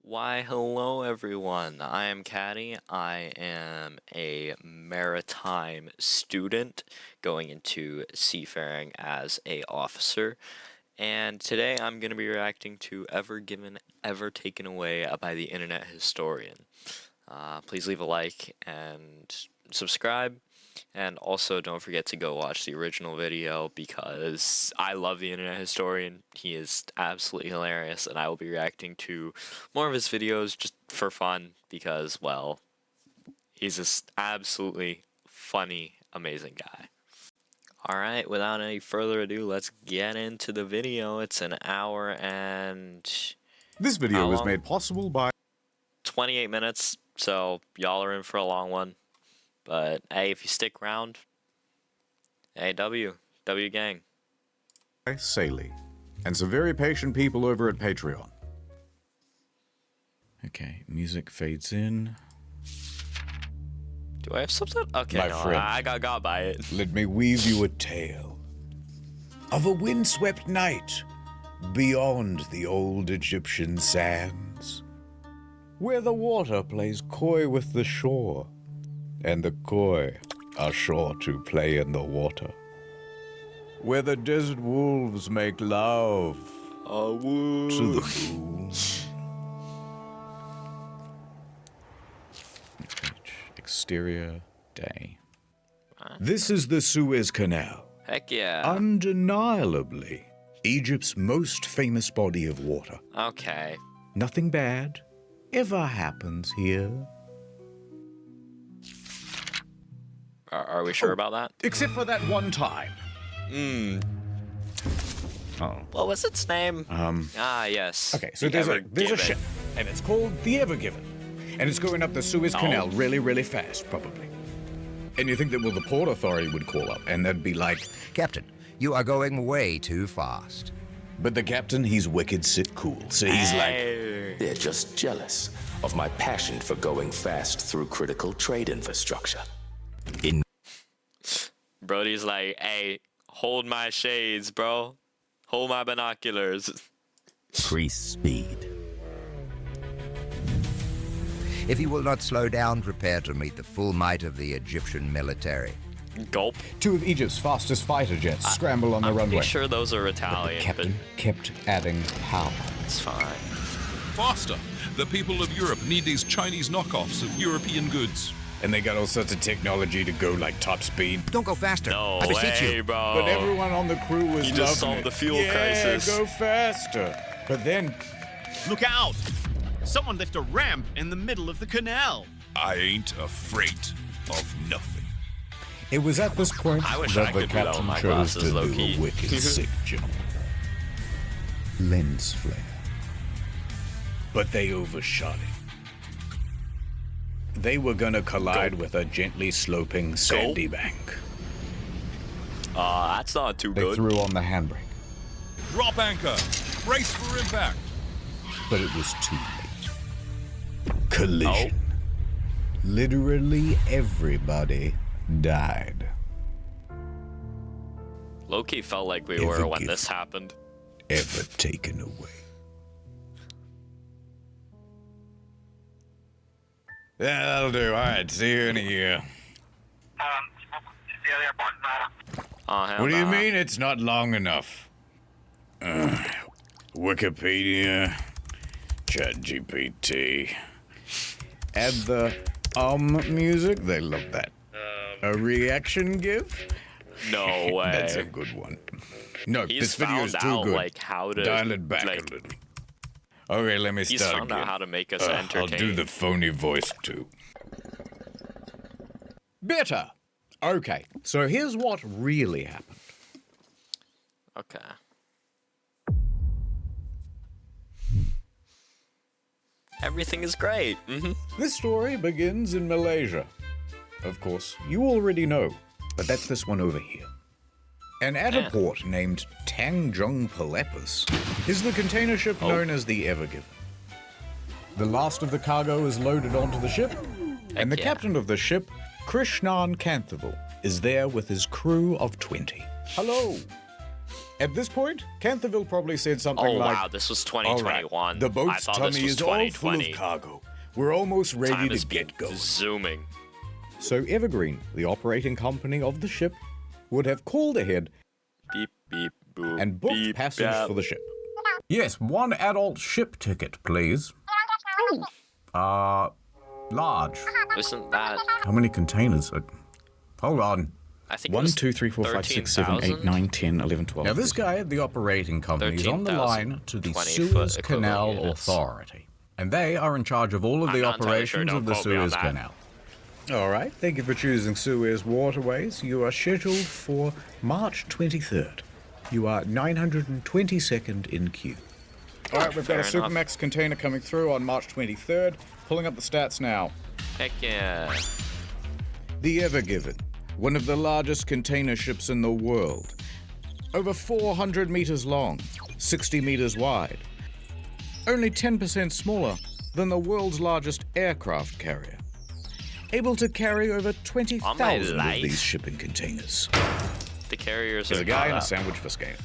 Why, hello everyone. I am Caddy. I am a maritime student going into seafaring as a officer. And today I'm going to be reacting to Ever Given, Ever Taken Away by the Internet Historian. Please leave a like and subscribe. And also don't forget to go watch the original video because I love the Internet Historian. He is absolutely hilarious, and I will be reacting to more of his videos just for fun because, well, he's just absolutely funny, amazing guy. Alright, without any further ado, let's get into the video. It's an hour and... This video was made possible by 28 minutes, so y'all are in for a long one. But hey, if you stick around, hey, W gang. Saley, and some very patient people over at Patreon. Okay, music fades in. Do I have something? Okay, My no, friend, I got by it. Let me weave you a tale of a windswept night beyond the old Egyptian sands, where the water plays coy with the shore, and the koi are sure to play in the water. Where the desert wolves make love to the moon. Exterior day. This is the Suez Canal. Heck yeah. Undeniably, Egypt's most famous body of water. Okay. Nothing bad ever happens here. Are we sure about that? Except for that one time. What was its name? Yes. Okay, so there's a ship, and it's called the Ever Given, and it's going up the Suez Canal really, really fast, probably. And you think that, well, the Port Authority would call up, and they'd be like, Captain, you are going way too fast. but the captain, he's wicked sit cool, so he's like, They're just jealous of my passion for going fast through critical trade infrastructure. Brody's like, hey, hold my shades, bro. Hold my binoculars. Increase speed. If you will not slow down, prepare to meet the full might of the Egyptian military. Gulp. two of Egypt's fastest fighter jets scramble on the I'm runway. pretty sure those are But the Italian, but captain kept adding power. it's fine. Faster! The people of Europe need these Chinese knockoffs of European goods. And they got all sorts of technology to go like top speed. Don't go faster. No I beseech way, you. bro. But everyone on the crew was He loving just solved it. the fuel Yeah, crisis. go faster. But then, Look out! Someone left a ramp in the middle of the canal. I ain't afraid of nothing. it was at this point I wish I that the could do that with captain my chose to glasses, do low-key. a wicked sick jump. Lens flare. But they overshot it. They were gonna collide with a gently sloping sandy bank. That's not too They good. threw on the handbrake, Drop anchor! Brace for impact! but it was too late. Collision. Literally everybody died. Low-key felt like we Ever were when given. this happened. Ever taken away. Yeah, that'll do. All right, see you in a year. Oh, hell What do you nah. mean it's not long enough? Wikipedia, ChatGPT. Add the music. They love that. A reaction GIF? No way. That's a good one. No, He's this video is found too out, good. like, how to, Dial it back like- a little. Okay, let me He's start found again. out how to make us I'll entertained. do the phony voice too. Better. Okay, so here's what really happened. Okay. Everything is great. This story begins in Malaysia. Of course, you already know, but that's this one over here. And at a port named Tanjung Pelepus is the container ship known as the Ever Given. The last of the cargo is loaded onto the ship, and the yeah. captain of the ship, Krishnan Kanthaval, is there with his crew of 20. Hello. At this point, Canthaville probably said something Oh like, wow, this was "All right, 2021. the I boat's thought tummy this was is all full of 2020. cargo. We're almost ready Time to is get going." zooming. So Evergreen, the operating company of the ship, would have called ahead Beep beep boop. and booked beep, passage bap. for the ship. Yes, one adult ship ticket, please. Large. Isn't that? How many containers? Hold on. I think it 1, was 2, 3, 4, 5, 6, 7, 8, 13,000? 9, 10, 11, 12. Now, this guy at the operating company is on the 13,000 line to the 20-foot Suez equivalent Canal units. Authority. And they are in charge of all of the I'm not entirely sure, operations don't of the quote me on Suez that. Canal. All right, thank you for choosing Suez Waterways. You are scheduled for March 23rd. You are 922nd in queue. All right, we've got a Fair enough. Supermax container coming through on March 23rd. Pulling up the stats now. Heck yeah. The Ever Given, one of the largest container ships in the world. Over 400 meters long, 60 meters wide. Only 10% smaller than the world's largest aircraft carrier. Able to carry over 20,000 of life. these shipping containers. The carriers There's are a guy not and a up. sandwich for scale.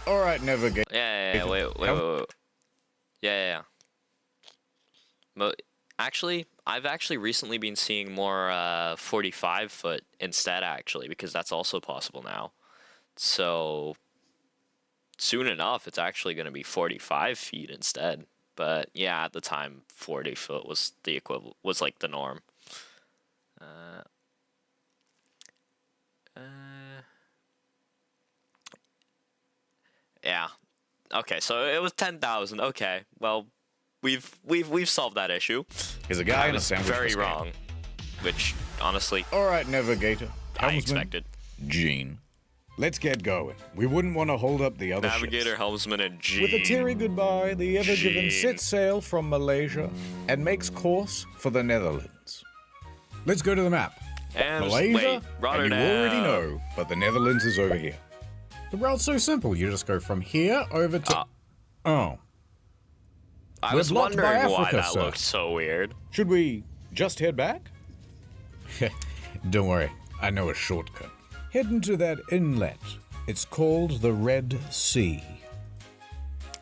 All right, Navigate. Yeah, wait. Yeah. Actually, I've actually recently been seeing more 45-foot instead, actually, because that's also possible now. So soon enough, it's actually going to be 45 feet instead. But yeah, at the time, 40 foot was the equivalent, was like the norm. Yeah. Okay, so it was 10,000. Okay, well, we've solved that issue. Here's a guy I and a was sandwich very for scale. wrong, which honestly All right, Navigator. I Helmsman, expected. Gene. Let's get going. We wouldn't want to hold up the other Navigator, ships. helmsman, and G. With a teary goodbye, the Ever Given Gene. sets sail from Malaysia and makes course for the Netherlands. Let's go to the map. And Malaysia, wait, and you Rotterdam. already know, but the Netherlands is over here. The route's so simple. You just go from here over to... Oh. I We're was blocked by wondering why Africa, that sir. looked so weird. Should we just head back? Don't worry. I know a shortcut. Head into that inlet. It's called the Red Sea.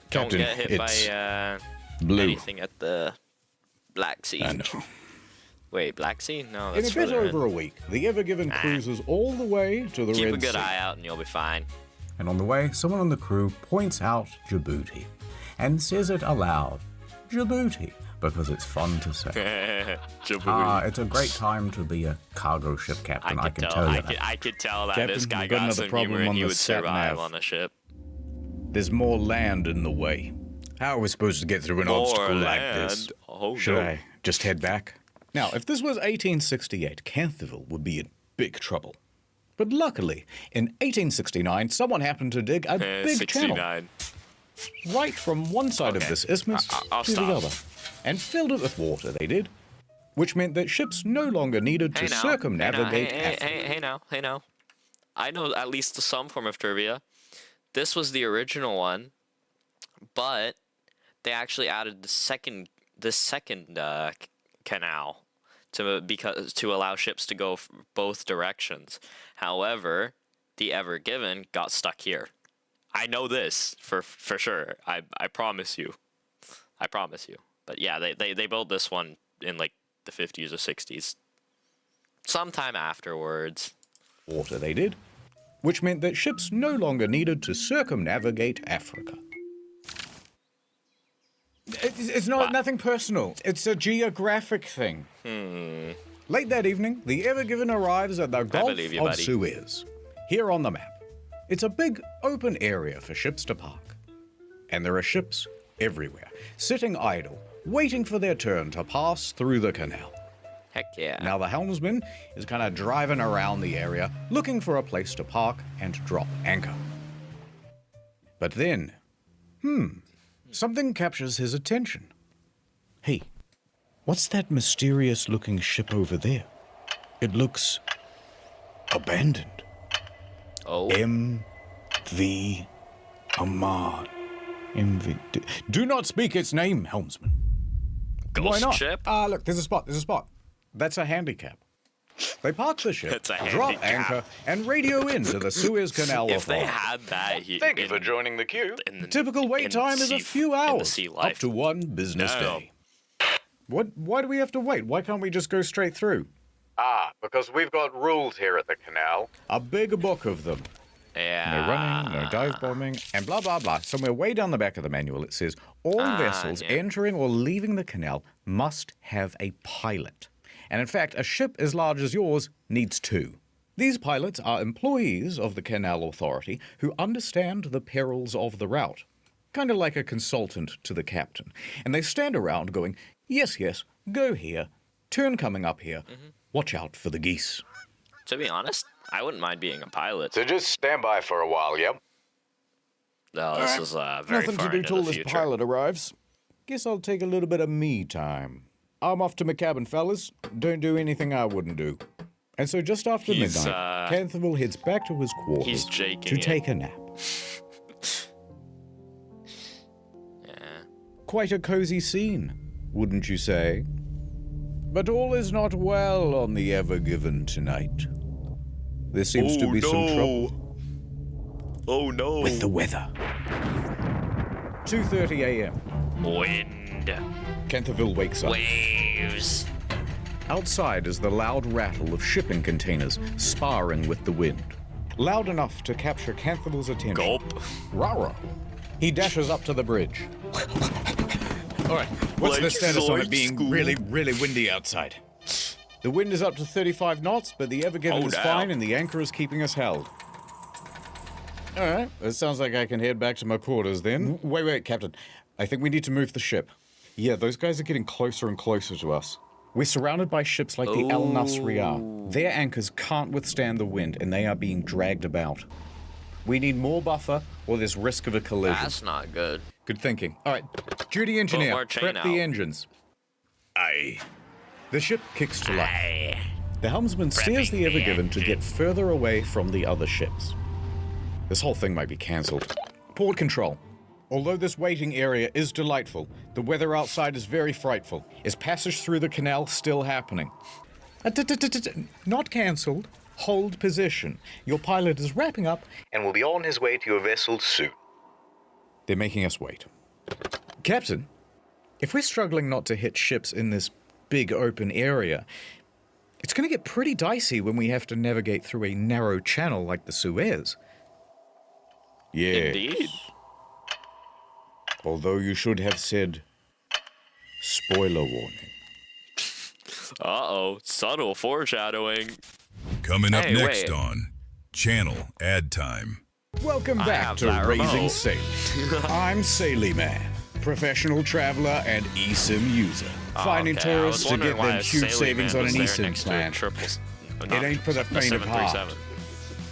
Don't Captain, get hit it's by blue. anything at the Black Sea. I know. Wait, Black Sea? No, In that's a bit further over a week, the Ever Given cruises all the way to the Keep Red a good Sea. eye out and you'll be fine. And on the way, someone on the crew points out Djibouti and says it aloud. Djibouti, because it's fun to say. Djibouti. It's a great time to be a cargo ship captain, I can tell you that. I could tell that Captain, this guy we've got got another some problem humor and on he the would sat survive nav. on a ship. There's more land in the way. How are we supposed to get through an obstacle like this? Oh, Should no. I just head back? Now, if this was 1868, Canthaville would be in big trouble. But luckily, in 1869, someone happened to dig a big channel 69. right from one side of this isthmus I'll to stop. the other, and filled it with water, they did, which meant that ships no longer needed to circumnavigate Africa. Hey now. I know at least some form of trivia. This was the original one, but they actually added the second canal to allow ships to go both directions. However, the Ever Given got stuck here. I know this for sure. I promise you. But yeah, they built this one in like the 50s or 60s. Sometime afterwards. Water, they did, which meant that ships no longer needed to circumnavigate Africa. It's nothing personal. It's a geographic thing. Late that evening, the Ever Given arrives at the Gulf believe you, of buddy. Suez. Here on the map, it's a big open area for ships to park. And there are ships everywhere, sitting idle, waiting for their turn to pass through the canal. Heck yeah. Now the helmsman is kind of driving around the area, looking for a place to park and drop anchor. But then, something captures his attention. Hey, what's that mysterious-looking ship over there? It looks abandoned. Oh. M.V. Ahmad. M.V. Do not speak its name, helmsman. Why Ghost not? ship? Look, there's a spot. That's a handicap. They park the ship, It's a drop handicap. anchor, and radio into the Suez Canal If they Authority. had that here, Thank you for joining the queue. in the- Typical wait in time is a sea- few in the hours, sea up life. to one business No. day. Why do we have to wait? Why can't we just go straight through? Because we've got rules here at the canal. A big book of them. Yeah. No running, no dive bombing, and blah, blah, blah. Somewhere way down the back of the manual it says, all vessels yeah. entering or leaving the canal must have a pilot. And in fact, a ship as large as yours needs 2. These pilots are employees of the Canal Authority who understand the perils of the route. Kind of like a consultant to the captain. And they stand around going, yes, yes, go here, turn coming up here, watch out for the geese. To be honest, I wouldn't mind being a pilot. So just stand by for a while, yep? No, this is very Nothing far to do into till the this future. pilot arrives. Guess I'll take a little bit of me time. I'm off to my cabin, fellas. Don't do anything I wouldn't do. And so just after He's, midnight, Canterville heads back to his quarters he's jaking to it. take a nap. Yeah. Quite a cozy scene, wouldn't you say? But all is not well on the Ever Given tonight. There seems to be some trouble Oh no. with the weather. 2:30 a.m. Wind. Canterville wakes up. Waves. Outside is the loud rattle of shipping containers sparring with the wind. Loud enough to capture Canterville's attention. Gulp. Rah-rah. He dashes up to the bridge. All right, what's Like the status on it Zoid being school. really, really windy outside? The wind is up to 35 knots, but the Ever Given Oh, is damn. fine and the anchor is keeping us held. All right, it sounds like I can head back to my quarters then. Wait, Captain. I think we need to move the ship. Yeah, those guys are getting closer and closer to us. We're surrounded by ships like the El Nasri are. Their anchors can't withstand the wind, and they are being dragged about. We need more buffer, or there's risk of a collision. That's not good. Good thinking. All right, duty engineer, more chain prep out. the engines. Aye. The ship kicks to life. Aye. The helmsman steers the Prepping Ever the Given to get engines. further away from the other ships. This whole thing might be cancelled. Port control. Although this waiting area is delightful, the weather outside is very frightful. Is passage through the canal still happening? Not cancelled. Hold position. Your pilot is wrapping up and will be on his way to your vessel soon. They're making us wait. Captain, if we're struggling not to hit ships in this big open area, it's going to get pretty dicey when we have to navigate through a narrow channel like the Suez. Yeah. Indeed. Although you should have said, spoiler warning. Uh-oh. Subtle foreshadowing. Coming up Hey, next wait. on Channel Ad Time. Welcome I back have to that Raising remote. Sail. I'm Saily Man, professional traveler and eSIM user. Finding Okay, I was tourists to wondering get why them a huge Saily savings Man on an was there eSIM next to a plan. triples. It ain't for the faint of heart. 737.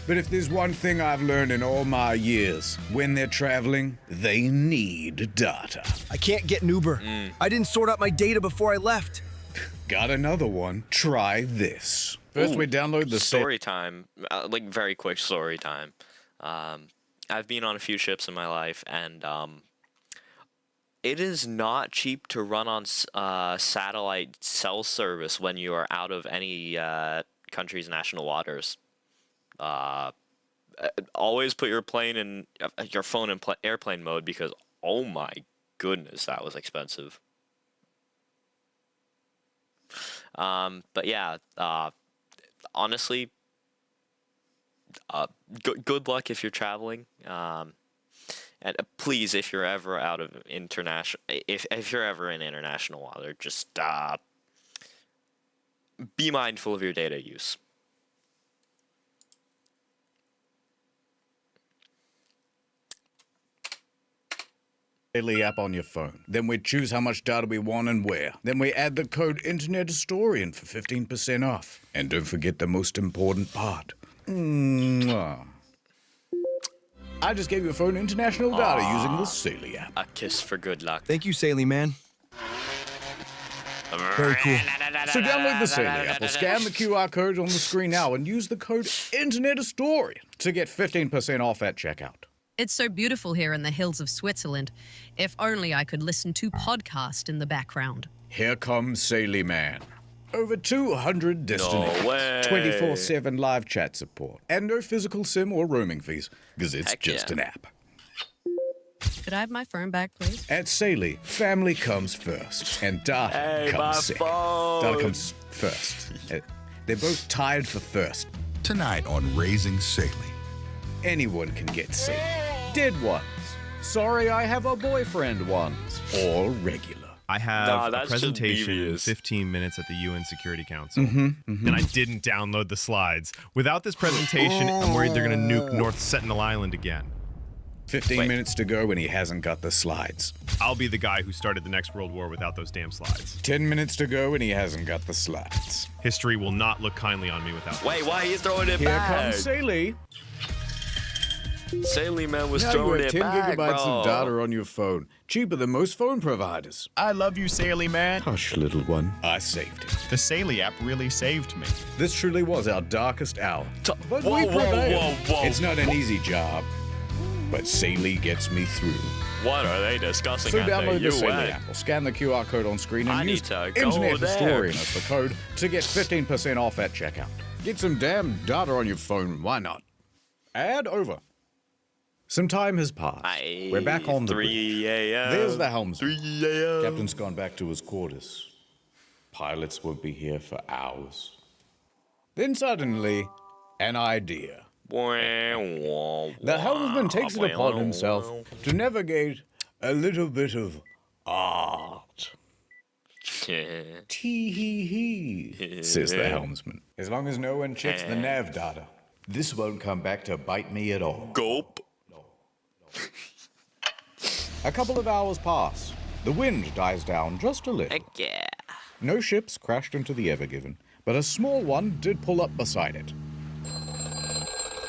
But if there's one thing I've learned in all my years, when they're traveling, they need data. I can't get an Uber. I didn't sort out my data before I left. Got another one? Try this. First, we download the Story time, like very quick story time. I've been on a few ships in my life, and it is not cheap to run on satellite cell service when you are out of any country's national waters. Always put your plane in your phone in airplane mode because oh my goodness, that was expensive. But yeah, honestly, good luck if you're traveling. And please, if you're ever out of international, if you're ever in international water, just be mindful of your data use. Daily app on your phone. Then we choose how much data we want and where. Then we add the code Internet Historian for 15% off. And don't forget the most important part. Mwah. I just gave your phone international data using the Saily app. A kiss for good luck. Thank you, Saily Man. Very cool. So download the Saily app or scan the QR code on the screen now and use the code Internet Historian to get 15% off at checkout. It's so beautiful here in the hills of Switzerland. If only I could listen to podcast in the background. Here comes Saily Man. Over 200 destinations, way. 24/7 live chat support, and no physical sim or roaming fees, because it's Heck just yeah. an app. Could I have my phone back, please? At Saley, family comes first, and data Hey, my comes second. phone. Data comes first. They're both tied for first. Tonight on Raising Saley. Anyone can get Saley. Dead ones. Sorry, I have a boyfriend ones. Or regular. I have Nah, a that's just presentation in devious. 15 minutes at the UN Security Council, and I didn't download the slides. Without this presentation, I'm worried they're going to nuke North Sentinel Island again. 15 minutes to go and he hasn't got the slides. I'll be the guy who started the next world war without those damn slides. 10 minutes to go and he hasn't got the slides. History will not look kindly on me without Wait, why are you throwing it Here back? comes Saley. Saley man was Now you throwing have it 10 back, gigabytes bro. of data on your phone. Cheaper than most phone providers. I love you, Saley man. Hush, little one. I saved it. The Saley app really saved me. This truly was our darkest hour. But Whoa, we whoa, prevailed. whoa, whoa. It's not an easy job, but Saley gets me through. What are they discussing So at download the the Saley UN? app or scan the QR code on screen and I use need to go Internet there. Historian as the code to get 15% off at checkout. Get some damn data on your phone, why not? Ad over. Some time has passed. We're back on the bridge. 3 a.m. There's the helmsman. 3 a.m. Captain's gone back to his quarters. Pilots won't be here for hours. Then suddenly, an idea. The helmsman takes it upon himself to navigate a little bit of art. Tee-hee-hee, says the helmsman. As long as no one checks the nav data, this won't come back to bite me at all. Gulp. A couple of hours pass. The wind dies down just a little. Heck yeah. No ships crashed into the Ever Given, but a small one did pull up beside it.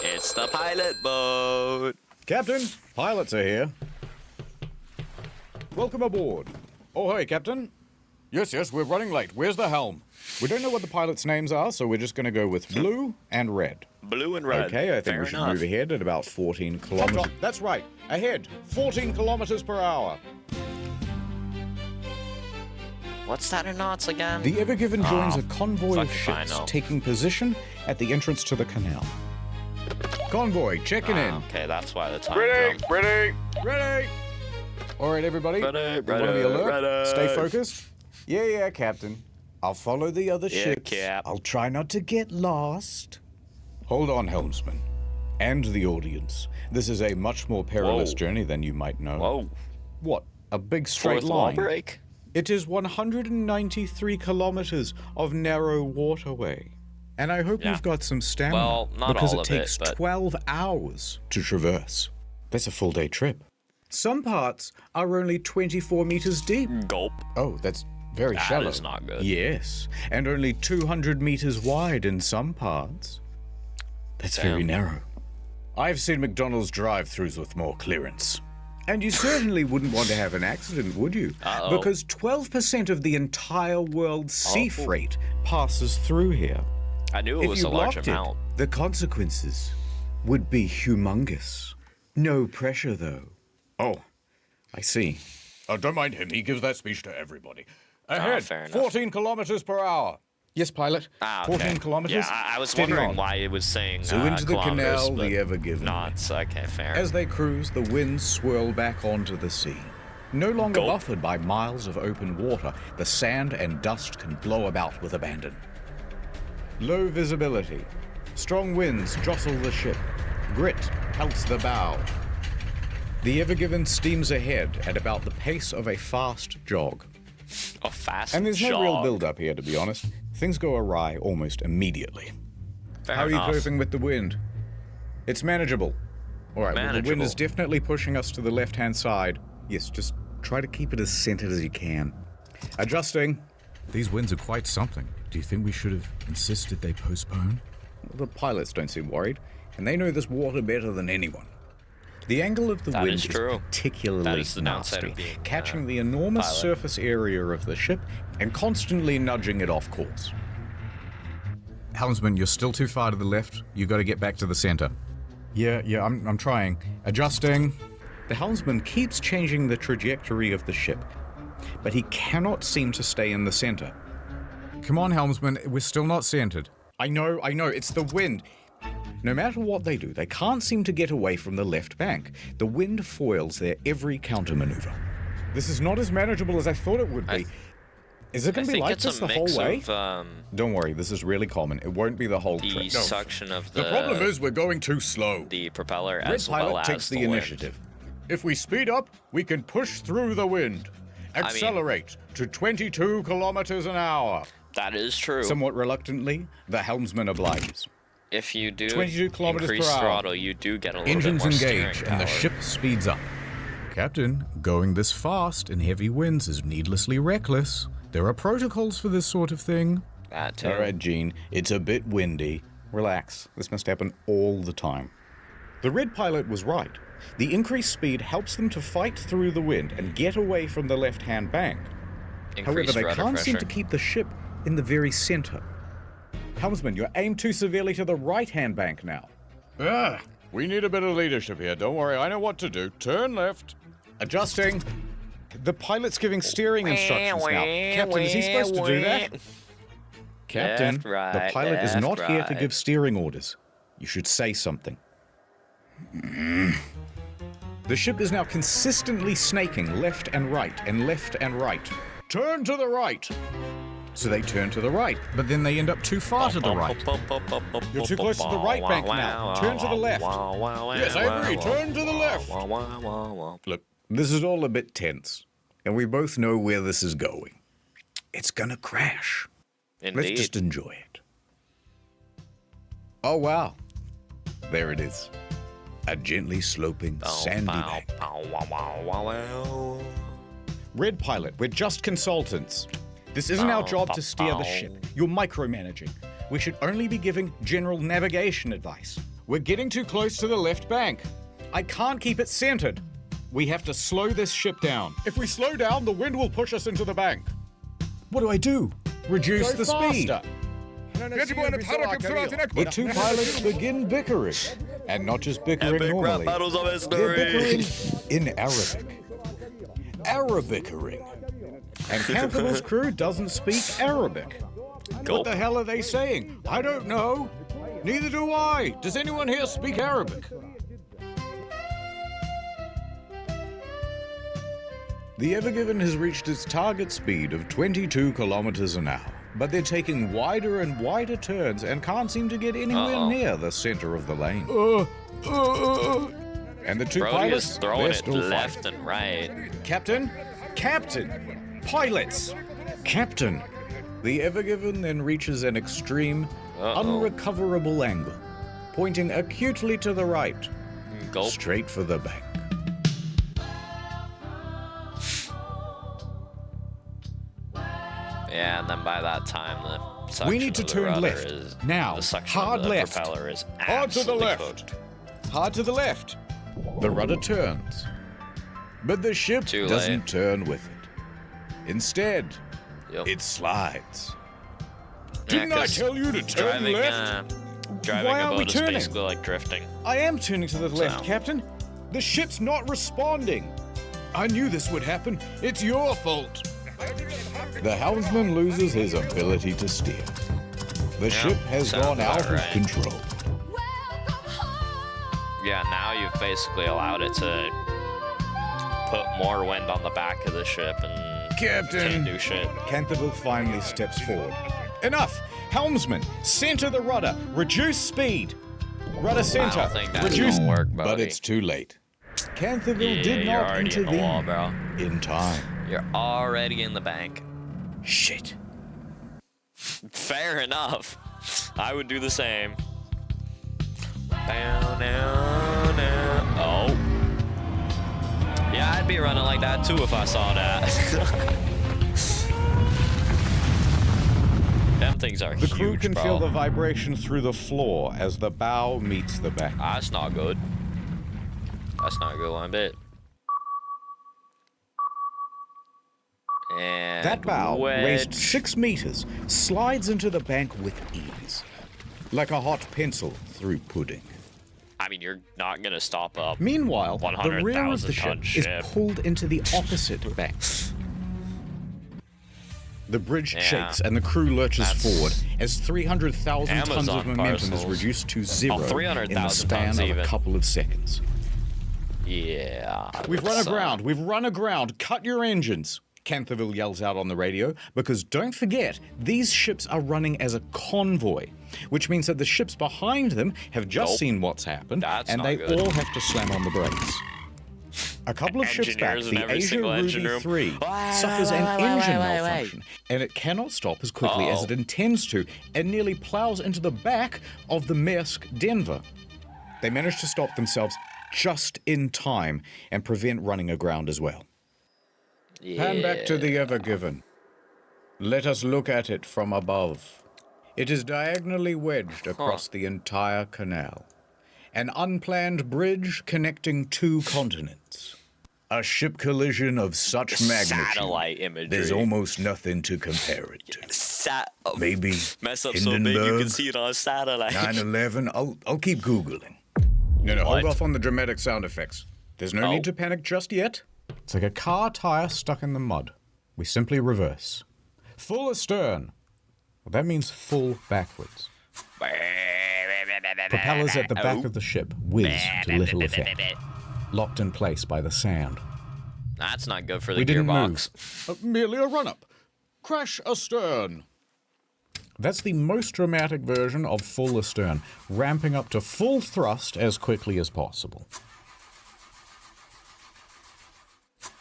It's the pilot boat. Captain, pilots are here. Welcome aboard. Oh, hey, Captain. Yes, we're running late. Where's the helm? We don't know what the pilots' names are, so we're just going to go with blue and red. Blue and red. Okay, I think Fair we should enough. move ahead at about 14 kilometers. That's right. Ahead, 14 kilometers per hour. What's that in knots again? The Ever Given joins a convoy of fuck if I ships know. taking position at the entrance to the canal. Convoy, checking in. Okay, that's why the time jumped. Ready! All right, everybody. Ready, Want to be alert? ready. Stay focused. Yeah, Captain. I'll follow the other Yeah, ships. Cap. I'll try not to get lost. Hold on, helmsman. And the audience. This is a much more perilous Whoa. journey than you might know. Whoa. What? A big straight Fourth wall line? break? It is 193 kilometers of narrow waterway. And I hope Yeah. you've got some stamina. Well, not because all it of it, takes but- 12 hours to traverse. That's a full day trip. Some parts are only 24 meters deep. Gulp. Oh, that's very That shallow. is not good. Yes, and only 200 meters wide in some parts. That's very Damn. narrow. I've seen McDonald's drive-thrus with more clearance. And you certainly wouldn't want to have an accident, would you? Uh-oh. Because 12% of the entire world's sea freight passes through here. I knew it If was you a large blocked amount. it, the consequences would be humongous. No pressure, though. Oh, I see. Don't mind him. He gives that speech to everybody. Ahead, fair enough. 14 kilometers per hour. Yes, pilot. Okay. 14 kilometers. Yeah, I was Steady wondering on. why it was saying So into the kilometers, canal, but the Ever Given. knots. Okay, fair. As they cruise, the winds swirl back onto the sea. No longer Gulp. buffered by miles of open water, the sand and dust can blow about with abandon. Low visibility. Strong winds jostle the ship. Grit pelts the bow. The Ever Given steams ahead at about the pace of a fast jog. A fast And there's no real jog. build-up here, to be honest. Things go awry almost immediately. Fair How are you enough. coping with the wind? It's manageable. All right, well, the wind is Manageable. definitely pushing us to the left-hand side. Yes, just try to keep it as centered as you can. Adjusting. These winds are quite something. Do you think we should have insisted they postpone? The pilots don't seem worried, and they know this water better than anyone. The angle of the That wind is true. particularly That is the downside nasty, of being, catching the enormous pilot. surface area of the ship and constantly nudging it off course. Helmsman, you're still too far to the left. You got to get back to the center. Yeah, I'm trying. Adjusting. The helmsman keeps changing the trajectory of the ship, but he cannot seem to stay in the center. Come on, helmsman, we're still not centered. I know, it's the wind. No matter what they do, they can't seem to get away from the left bank. The wind foils their every countermaneuver. This is not as manageable as I thought it would be. Is it going to be like this the whole way? Don't worry, this is really common. It won't be the whole trip. The suction of the... The problem is we're going too slow. The propeller Red as Pilot well as takes the wind. initiative. If we speed up, we can push through the wind. Accelerate to 22 kilometers an hour. That is true. Somewhat reluctantly, the helmsman obliges. If you do 22 kilometers increase per hour. throttle, you do get a little Engines bit more engage, steering and the power. ship speeds up. Captain, going this fast in heavy winds is needlessly reckless. There are protocols for this sort of thing. That too. All right, Gene, it's a bit windy. Relax. This must happen all the time. The Red Pilot was right. The increased speed helps them to fight through the wind and get away from the left-hand bank. However, Increased they rudder can't seem pressure. to keep the ship in the very center. Helmsman, you're aimed too severely to the right-hand bank now. We need a bit of leadership here. Don't worry, I know what to do. Turn left. Adjusting. The pilot's giving steering instructions now. Captain, is he supposed to do that? Captain, Left, right, the pilot is left, not here to right. give steering orders. You should say something. The ship is now consistently snaking left and right and left and right. Turn to the right. So they turn to the right. But then they end up too far to the right. You're too close to the right bank now. Turn to the left. Yes, I agree. Turn to the left. Look, this is all a bit tense, and we both know where this is going. It's gonna crash. Let's Indeed. just enjoy it. Oh, wow. There it is. A gently sloping, sandy bank. Red Pilot, we're just consultants. This isn't our job to steer the ship. You're micromanaging. We should only be giving general navigation advice. We're getting too close to the left bank. I can't keep it centered. We have to slow this ship down. If we slow down, the wind will push us into the bank. What do I do? Reduce the speed. The two pilots begin bickering. And not just bickering normally. They're bickering in Arabic. Arabickering. And Campbell's crew doesn't speak Arabic. What the hell are they saying? I don't know. Neither do I. Does anyone here speak Arabic? The Ever Given has reached its target speed of 22 kilometers an hour, but they're taking wider and wider turns and can't seem to get anywhere near the center of the lane. And the two Brody pilots, is throwing they're it still left fighting. and right. Captain? Captain! Pilots! Captain! The Ever Given then reaches an extreme, unrecoverable angle, pointing acutely to the right, Gulp. straight for the bank. Yeah, and then by that time, the suction We need to of the turn rudder left. is, Now, the suction hard of the left. propeller is Hard to the absolutely left. cooked. Hard to the left. The rudder turns. But the ship Too doesn't late. turn with it. Instead, Yep. it slides. Yeah, Didn't I 'cause tell you to turn driving, left? driving Why a aren't we boat is turning? basically like drifting. I am turning to the left, So- Captain. The ship's not responding. I knew this would happen. It's your fault. The helmsman loses his ability to steer. The ship has sounds gone out about of right. control. Yeah, now you've basically allowed it to put more wind on the back of the ship and can't Captain! do shit. Canterville finally steps forward. Enough! Helmsman, center the rudder. Reduce speed. Rudder center. I don't think that's Reduce. gonna work, But buddy. it's too late. Canterville Yeah, did you're not already in the intervene wall, bro. in time. You're already in the bank. Shit. Fair enough. I would do the same. Down, down, down. Oh. Yeah, I'd be running like that too if I saw that. Them things are The huge, crew can bro. feel the vibration through the floor as the bow meets the bank. That's not good. That's not a good one bit. And That bow, raised wedge. 6 meters, slides into the bank with ease, like a hot pencil through pudding. I mean, you're not gonna stop up. Meanwhile, the rear of the 100,000 ton ship is ship. pulled into the opposite bank. The bridge Yeah. shakes and the crew lurches forward as 300,000 tons of Amazon momentum is parcels. reduced to zero in the 300,000 span tons of even. a couple of seconds. Yeah. We've run that's, aground. We've run aground. Cut your engines. Canterville yells out on the radio, because don't forget, these ships are running as a convoy, which means that the ships behind them have just Nope. seen what's happened, That's and not they good. all have to slam on the brakes. A couple of ships back, Engineers in the every Asia single engine Ruby room. 3 suffers an engine malfunction, and it cannot stop as quickly as it intends to, and nearly plows into the back of the Maersk Denver. They manage to stop themselves just in time and prevent running aground as well. Yeah. Pan back to the Ever Given. Let us look at it from above. It is diagonally wedged across the entire canal. An unplanned bridge connecting two continents. A ship collision of such magnitude, Satellite imagery. there's almost nothing to compare it to. Maybe Mess up so big you can Hindenburg, see it on a satellite. 9/11. I'll keep Googling. No, hold off on the dramatic sound effects. There's no need to panic just yet. It's like a car tire stuck in the mud. We simply reverse. Full astern. Well, that means full backwards. Propellers at the back of the ship whiz to little effect. Locked in place by the sand. That's not good for the We didn't gearbox. move. Merely a run-up. Crash astern. That's the most dramatic version of full astern, ramping up to full thrust as quickly as possible.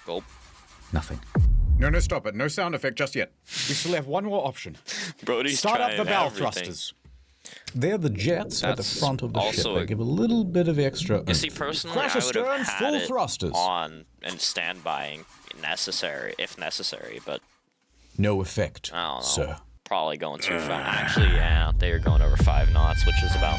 Gulp. Nothing. No, stop it. No sound effect just yet. We still have one more option. Brody's Start up the trying bow everything. thrusters. They're the jets at the That's front of the ship. also They give a little bit of extra. You see, oomph. personally, Crash I would astern, have had full it thrusters. on and standby if necessary, but No effect, I don't know. sir. Probably going too fast. Actually, yeah, they are going over 5 knots, which is about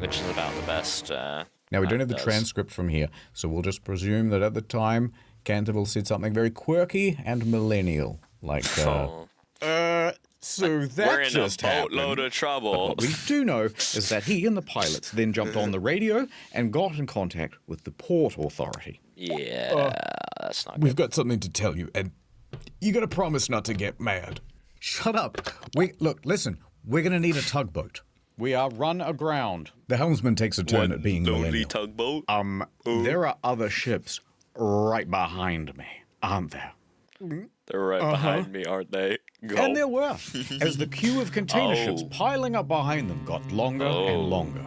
the best. Now, we don't have the does. transcript from here, so we'll just presume that at the time, Canterville said something very quirky and millennial, like, so that We're in just a boatload happened. of trouble. But what we do know is that he and the pilots then jumped on the radio and got in contact with the port authority. Yeah, that's not good. We've got something to tell you, and you gotta promise not to get mad. Shut up. Listen, we're gonna need a tugboat. We are run aground. The helmsman takes a turn at being lonely millennial. tugboat. There are other ships right behind me, aren't there? They're right behind me, aren't they? Go. And there were, as the queue of container ships Oh. piling up behind them got longer and longer.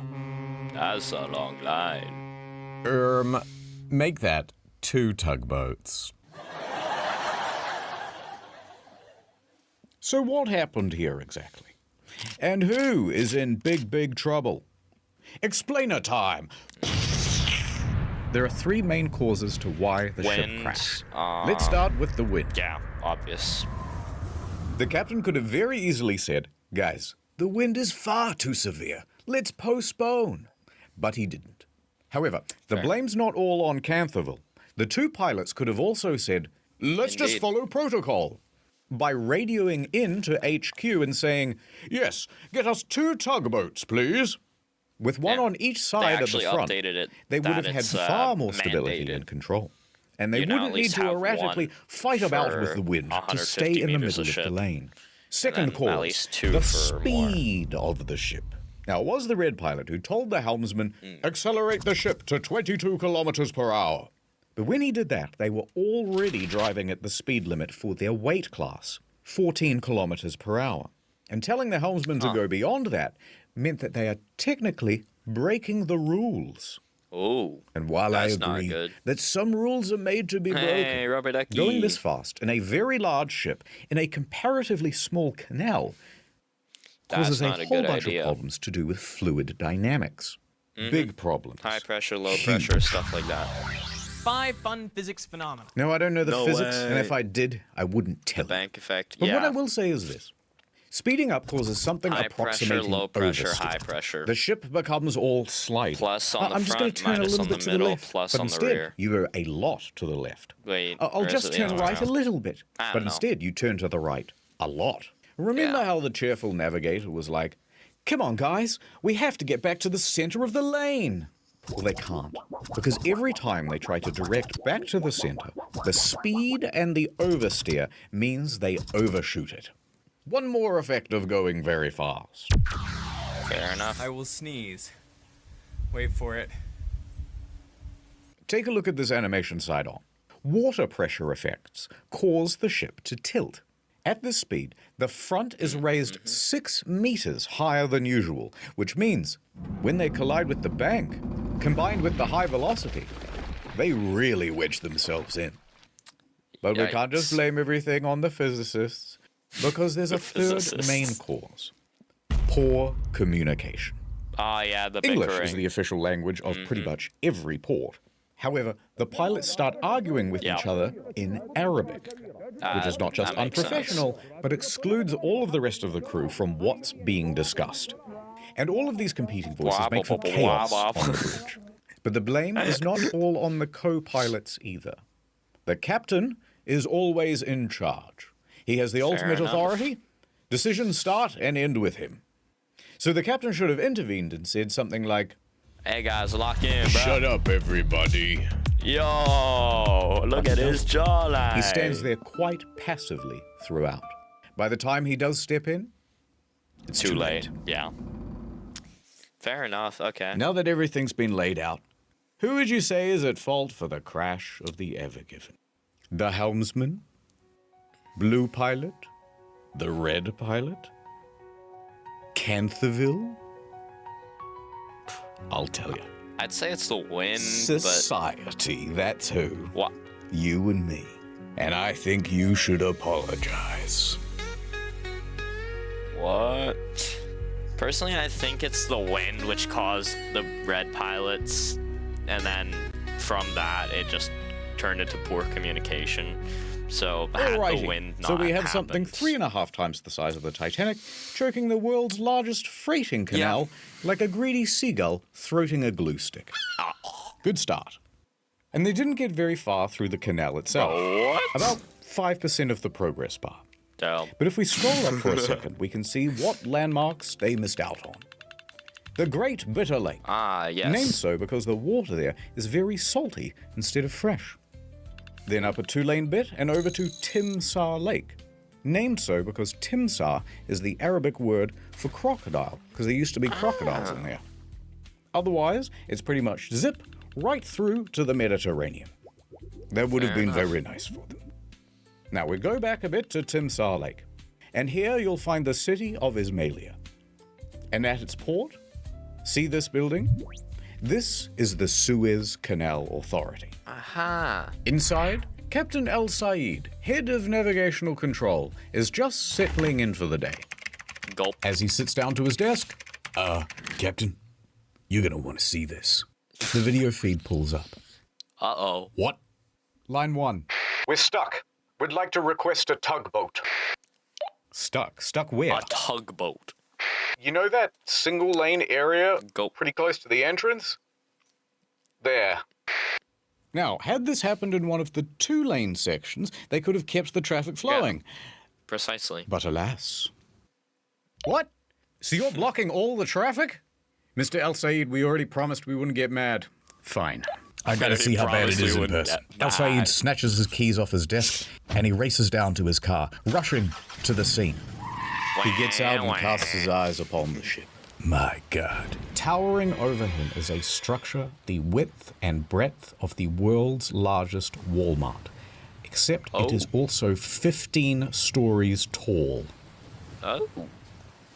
That's a long line. Make that 2 tugboats. So what happened here exactly? And who is in big trouble? Explainer time! There are 3 main causes to why the ship Wind, crashed. Let's start with the wind. Yeah, obvious. The captain could have very easily said, guys, the wind is far too severe. Let's postpone. But he didn't. However, the blame's not all on Canterville. The 2 pilots could have also said, let's just Indeed. follow protocol. By radioing in to HQ and saying, yes, get us 2 tugboats, please. With one on each side of the actually front, updated it they would that have had it's, far more stability mandated. and control. And they You know, wouldn't at need least to have erratically one fight about for with the wind to 150 stay in the meters middle of of the ship. lane. Second then cause, at least 2 the for more. speed of the ship. Now, it was the red pilot who told the helmsman, accelerate the ship to 22 kilometers per hour. But when he did that, they were already driving at the speed limit for their weight class, 14 kilometers per hour. And telling the helmsman to go beyond that meant that they are technically breaking the rules. Oh, And while that's I not agree good. that some rules are made to be Hey, broken, rubber ducky. going this fast in a very large ship in a comparatively small canal causes That's not a a whole good bunch idea. of problems to do with fluid dynamics. Big problems. High pressure, low pressure, stuff like that. 5 fun physics phenomena. No, I don't know the No physics, and way. if I did, I wouldn't tell you. Bank effect, But yeah. what I will say is this. Speeding up causes something High pressure, approximating low pressure, oversteer. high pressure. The ship becomes all sliding. Plus on the I'm just going front, to turn a minus little on bit the to middle, the left, plus but on the instead rear. you go a lot to the left. Wait, I'll or is just it the turn other way right a around? little bit, I but don't know. instead you turn to the right a lot. Remember how the cheerful navigator was like, "Come on, guys, we have to get back to the center of the lane." Well, they can't, because every time they try to direct back to the center, the speed and the oversteer means they overshoot it. One more effect of going very fast. Fair enough. I will sneeze. Wait for it. Take a look at this animation side on. Water pressure effects cause the ship to tilt. At this speed, the front is raised 6 meters higher than usual, which means when they collide with the bank, combined with the high velocity, they really wedge themselves in. But we can't just blame everything on the physicists, because there's a third main cause. Poor communication. Ah, yeah, the bickering. English is the official language of pretty much every port. However, the pilots start arguing with each other in Arabic, which is not just unprofessional, but excludes all of the rest of the crew from what's being discussed. And all of these competing voices make for chaos on the bridge. But the blame is not all on the co-pilots either. The captain is always in charge. He has the ultimate authority. Decisions start and end with him. So the captain should have intervened and said something like, "Hey guys, lock in, bro. Shut up, everybody." Yo, look at his jawline. He stands there quite passively throughout. By the time he does step in, it's too late. Yeah. Fair enough, okay. Now that everything's been laid out, who would you say is at fault for the crash of the Ever Given? The helmsman? Blue pilot? The red pilot? Canthaville? I'll tell you. I'd say it's the wind, Society, that's who. What? You and me. And I think you should apologize. What? Personally, I think it's the wind which caused the red pilots, and then from that, it just turned into poor communication. So, had the wind not So we have happened, something 3.5 times the size of the Titanic, choking the world's largest freighting canal like a greedy seagull throating a glue stick. Good start. And they didn't get very far through the canal itself. What? About 5% of the progress bar. Damn. But if we scroll up for a second, we can see what landmarks they missed out on. The Great Bitter Lake. Ah, yes. Named so because the water there is very salty instead of fresh. Then up a 2-lane bit and over to Timsah Lake. Named so because Timsah is the Arabic word for crocodile, because there used to be crocodiles in there. Otherwise, it's pretty much zip right through to the Mediterranean. That would have been very nice for them. Now we go back a bit to Timsah Lake, and here you'll find the city of Ismailia. And at its port, see this building? This is the Suez Canal Authority. Aha. Inside, Captain El Said, head of navigational control, is just settling in for the day. Gulp. As he sits down to his desk, Captain, you're gonna want to see this. the video feed pulls up. Uh-oh. What? Line 1. We're stuck. We'd like to request a tugboat. Stuck? Stuck where? A tugboat. You know that single-lane area Go. pretty close to the entrance? There. Now, had this happened in one of the 2-lane sections, they could have kept the traffic flowing. Precisely. But alas. What? So you're blocking all the traffic? Mr. El Said, we already promised we wouldn't get mad. Fine. I gotta see how bad it is in person. El Said snatches his keys off his desk and he races down to his car, rushing to the scene. He gets out and casts his eyes upon the ship. My God. Towering over him is a structure the width and breadth of the world's largest Walmart, except it is also 15 stories tall. Oh.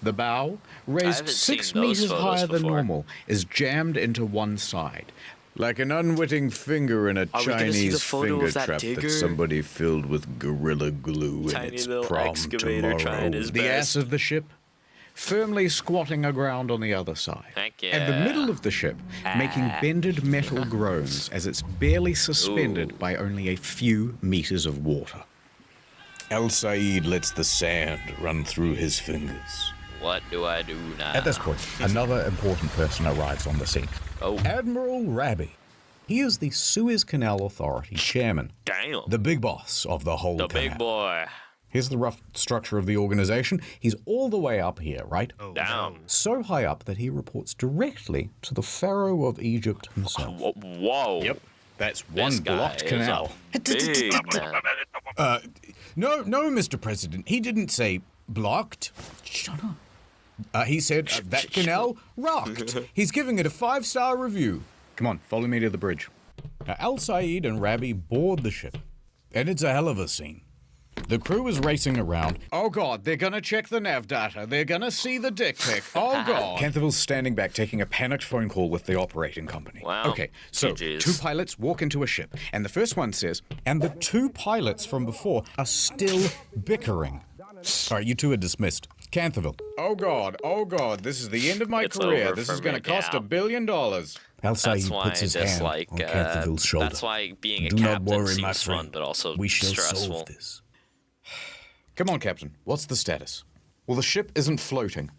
The bow, raised 6 meters higher than normal, is jammed into one side, like an unwitting finger in a Chinese finger trap that somebody filled with Gorilla Glue in its prom tomorrow. The ass of the ship, firmly squatting aground on the other side, and the middle of the ship making bended metal groans as it's barely suspended by only a few meters of water. El Said lets the sand run through his fingers. What do I do now? At this point, another important person arrives on the scene. Admiral Rabi. He is the Suez Canal Authority chairman. Damn. The big boss of the whole canal. The big boy. Here's the rough structure of the organization. He's all the way up here, right? Oh, Down. So high up that he reports directly to the Pharaoh of Egypt himself. Whoa. Yep. That's This one guy blocked is canal. a big man. No, Mr. President. He didn't say blocked. Shut up. He said that canal rocked. He's giving it a 5-star review. Come on, follow me to the bridge. Now, Al Said and Rabbi board the ship, and it's a hell of a scene. The crew is racing around. Oh God, they're gonna check the nav data. They're gonna see the dick pic. Oh God. Canthaville's standing back taking a panicked phone call with the operating company. Wow. Okay, so GGs. 2 pilots walk into a ship, and the first one says, and the 2 pilots from before are still bickering. All right, you 2 are dismissed. Canthaville. Oh God, this is the end of my It's career. over This for is gonna me cost now. $1 billion. Al Said That's why puts his hand dislike. on Canthaville's shoulder. That's why being a Do not captain worry, my seems friend. fun, but also We shall stressful. solve this. Come on, Captain. What's the status? Well, the ship isn't floating.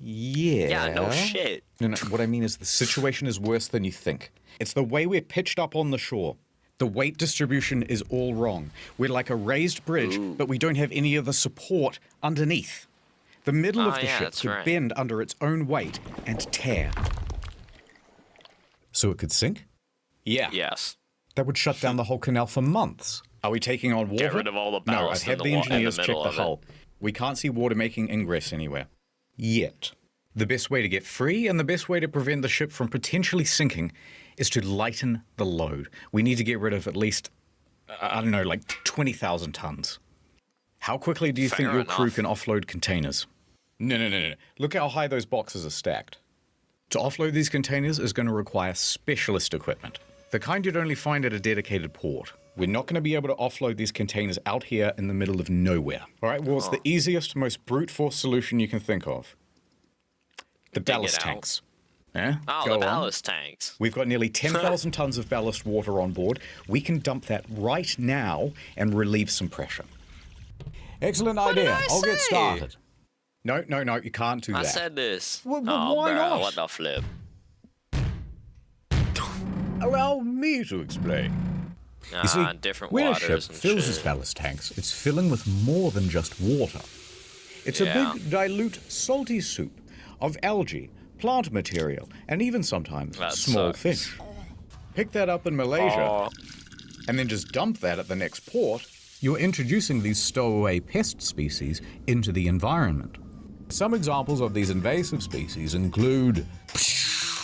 Yeah. Yeah, no shit. No, what I mean is the situation is worse than you think. It's the way we're pitched up on the shore. The weight distribution is all wrong. We're like a raised bridge, but we don't have any of the support underneath. The middle of the yeah, ship that's could right. bend under its own weight and tear. So it could sink? Yeah. Yes. That would shut down the whole canal for months. Are we taking on water? Get rid of all the No, I'd ballast have in the the wa- in the engineers check middle the of it. hull. We can't see water making ingress anywhere. Yet. The best way to get free and the best way to prevent the ship from potentially sinking is to lighten the load. We need to get rid of at least, I don't know, like 20,000 tons. How quickly do you think Fair your crew enough. can offload containers? No. Look how high those boxes are stacked. To offload these containers is going to require specialist equipment. The kind you'd only find at a dedicated port. We're not going to be able to offload these containers out here in the middle of nowhere. All right, well, it's the easiest, most brute force solution you can think of. The Dig it ballast out. tanks. Yeah? Oh, Go the on. ballast tanks. We've got nearly 10,000 tons of ballast water on board. We can dump that right now and relieve some pressure. Excellent idea. I'll get say? started. No, you can't do I that. said this. Well, Oh, why bro, not? what the flip? Allow me to explain. You see, different when a waters ship and fills shit. its ballast tanks, it's filling with more than just water. It's Yeah. a big, dilute, salty soup of algae, plant material, and even sometimes That small sucks. fish. Pick that up in Malaysia, Oh. and then just dump that at the next port. You're introducing these stowaway pest species into the environment. Some examples of these invasive species include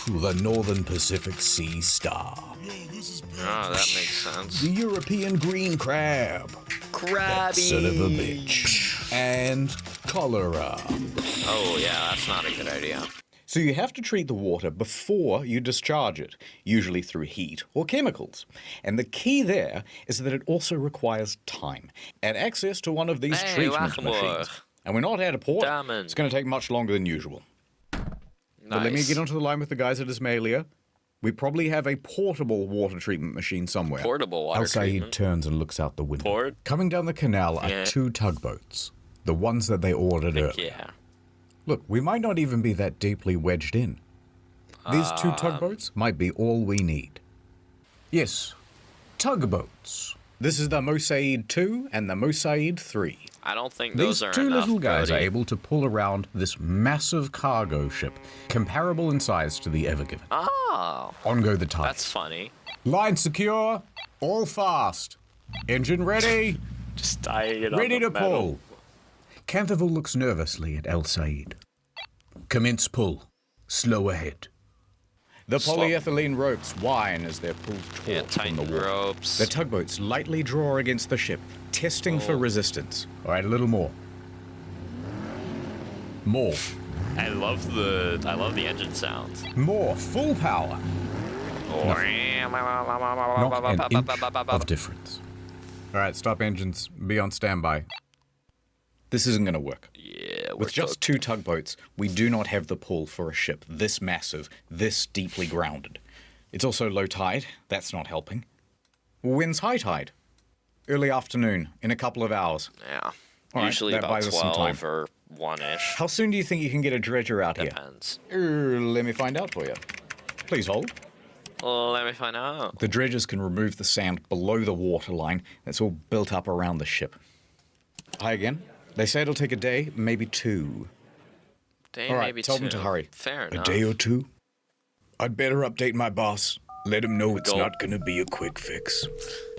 the northern Pacific sea star, Oh, that makes sense. the European green crab, Crabby. son of a bitch, and cholera. Oh, yeah, that's not a good idea. So you have to treat the water before you discharge it, usually through heat or chemicals. And the key there is that it also requires time and access to one of these Hey, treatment wacht machines. maar. And we're not at a port. Damn. It's going to take much longer than usual. But let me Nice. get onto the line with the guys at Ismailia. We probably have a portable water treatment machine somewhere. Portable water Al Said treatment. turns and looks out the window. Port? Coming down the canal are Yeah. 2 tugboats, the ones that they ordered earlier. Yeah. Look, we might not even be that deeply wedged in. These 2 tugboats might be all we need. Yes, tugboats. This is the Mosaid 2 and the Mosaid 3. I don't think These those are 2 enough, little guys are Cody. able to pull around this massive cargo ship, comparable in size to the Ever Given. Oh, On go the tide. that's funny. Line secure, all fast. Engine ready, Just tying it on ready the to metal. pull. Canthaville looks nervously at El Said. Commence pull. Slow ahead. The Slow. polyethylene ropes whine as they're pulled Yeah, taut from the tighten water. ropes. The tugboats lightly draw against the ship, testing for Oh. resistance. All right, a little more. More. I love the engine sounds. More. Full power. Not an inch of difference. All right, stop engines. Be on standby. This isn't going to work. Yeah, With just 2 tugboats, we do not have the pull for a ship this massive, this deeply grounded. It's also low tide. That's not helping. Wind's high tide. Early afternoon, in a couple of hours. Yeah. All right, Usually that about buys us some 12 time. or 1-ish. How soon do you think you can get a dredger out Depends. here? Let me find out for you. Please hold. Well, let me find out. The dredgers can remove the sand below the waterline that's all built up around the ship. Hi again. They say it'll take a day, maybe 2. Day, All right, maybe tell 2. them to hurry. Fair A enough. day or 2? I'd better update my boss. Let him know it's Go. not gonna be a quick fix.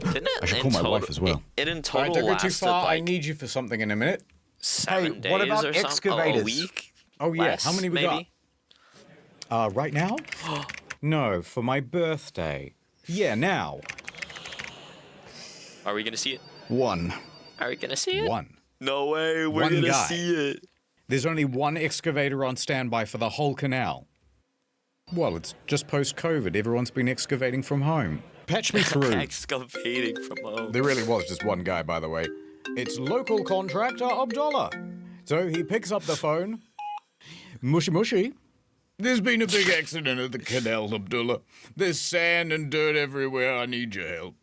Didn't it? I should in call my total- wife as well. It in All total right, don't go too lasted far. I like need you for something in a minute. 7 Hey, days what about or something. excavators? A week. Oh, yeah. Less, How many we maybe? got? Right now? No, for my birthday. Yeah, now. Are we gonna see it? 1. Are we gonna see it? 1. No way. We're One gonna guy. see it. There's only 1 excavator on standby for the whole canal. Well, it's just post-COVID. Everyone's been excavating from home. Patch me through. Excavating from home. There really was just 1 guy, by the way. It's local contractor Abdullah. So he picks up the phone. Mushy mushy. There's been a big accident at the canal, Abdullah. There's sand and dirt everywhere. I need your help.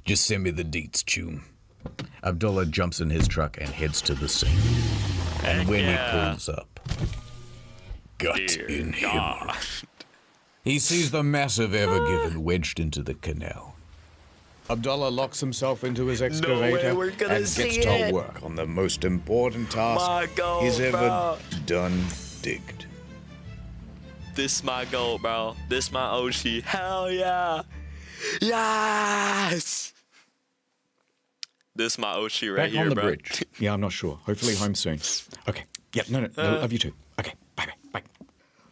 Just send me the deets, Chum. Abdullah jumps in his truck and heads to the scene. And when yeah. he pulls up, gut Dear in him. God. He sees the massive Ever-Given wedged into the canal. Abdullah locks himself into his excavator we're gonna and see gets to it. work on the most important task My goal, he's ever bro. done digged. This my goal, bro. This my Oshi. Hell yeah. Yes. This my Oshi right Back here, on the bro. bridge. Yeah, I'm not sure. Hopefully home soon. Okay. Yep, no, love you too. Okay, bye.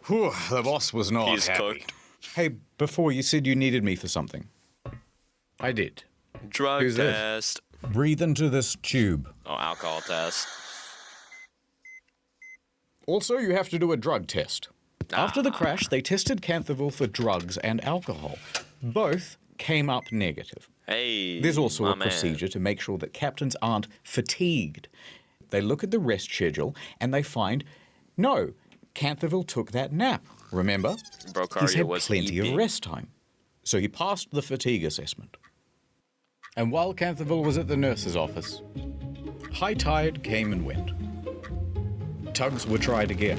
Whew, the boss was not He's happy. cooked. Hey, before you said you needed me for something. I did. Drug Who's this? test. Breathe into this tube. Oh, alcohol test. Also, you have to do a drug test. After the crash, they tested Canthaville for drugs and alcohol. Both came up negative. Hey. There's also my a man. procedure to make sure that captains aren't fatigued. They look at the rest schedule and they find, no, Canthaville took that nap. Remember? He's Brocaria had was plenty eating. of rest time. So he passed the fatigue assessment. And while Canthaville was at the nurse's office, high tide came and went. Tugs were tried again.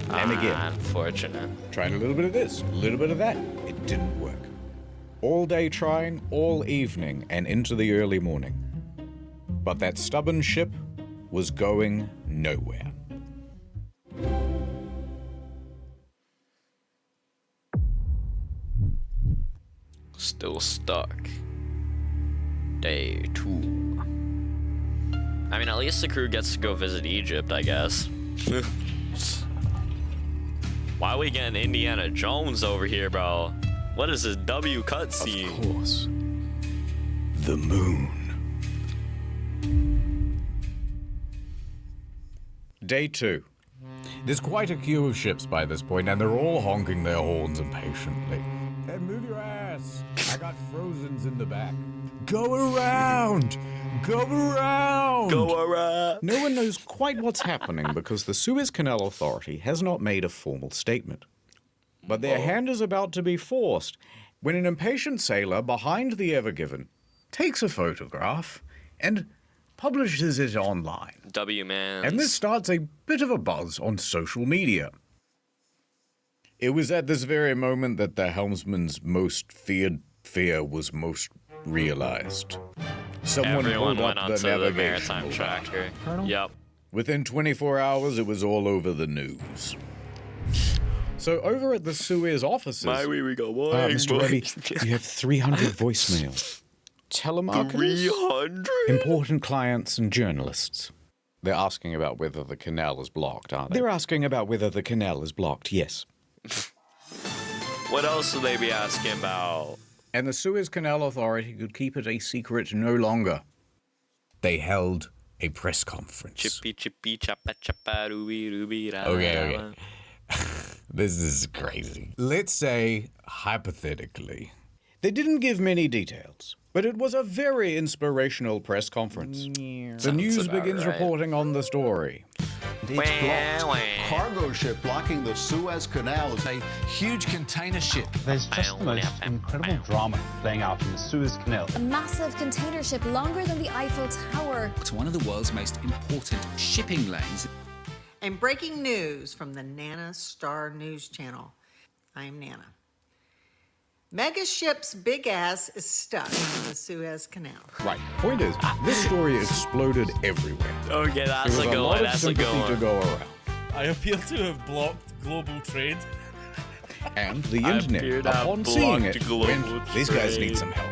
And again. Unfortunate. Trying a little bit of this, a little bit of that. It didn't work. All day trying, all evening, and into the early morning. But that stubborn ship was going nowhere. Still stuck. Day 2. I mean, at least the crew gets to go visit Egypt, I guess. Why are we getting Indiana Jones over here, bro? What is this W cutscene? Of course. The moon. Day 2. There's quite a queue of ships by this point, and they're all honking their horns impatiently. Hey, move your ass. I got Frozens in the back. Go around! Go around! Go around! No one knows quite what's happening because the Suez Canal Authority has not made a formal statement. But their hand is about to be forced when an impatient sailor behind the Ever-Given takes a photograph and publishes it online. W man. And this starts a bit of a buzz on social media. It was at this very moment that the helmsman's most feared fear was most realized. Someone Everyone pulled went up onto the the navigational Maritime tracker. map. Yep. Within 24 hours, it was all over the news. So over at the Suez offices, My way we go, boy. Mr. Webby, you have 300 voicemails. Telemarketers, 300? important clients, and journalists. They're asking about whether the canal is blocked, aren't they? They're asking about whether the canal is blocked, yes. What else would they be asking about? And the Suez Canal Authority could keep it a secret no longer. They held a press conference. Chippy chippy chappa chappa ruby ruby da. Okay. This is crazy. Let's say, hypothetically, They didn't give many details, but it was a very inspirational press conference. The news about begins right. reporting on the story. It's blocked. Cargo ship blocking the Suez Canal is a huge container ship. There's just the most incredible drama playing out in the Suez Canal. A massive container ship longer than the Eiffel Tower. It's one of the world's most important shipping lanes. And breaking news from the Nana Star News Channel. I am Nana. Mega ship's big ass is stuck in the Suez Canal. Right. Point is, this story exploded everywhere. Okay, that's there was a good lot one. of That's a sympathy good to one. go around. I appeal to have blocked global trade. And the I internet, appear to have upon seeing blocked it, global went, these guys trade." need some help.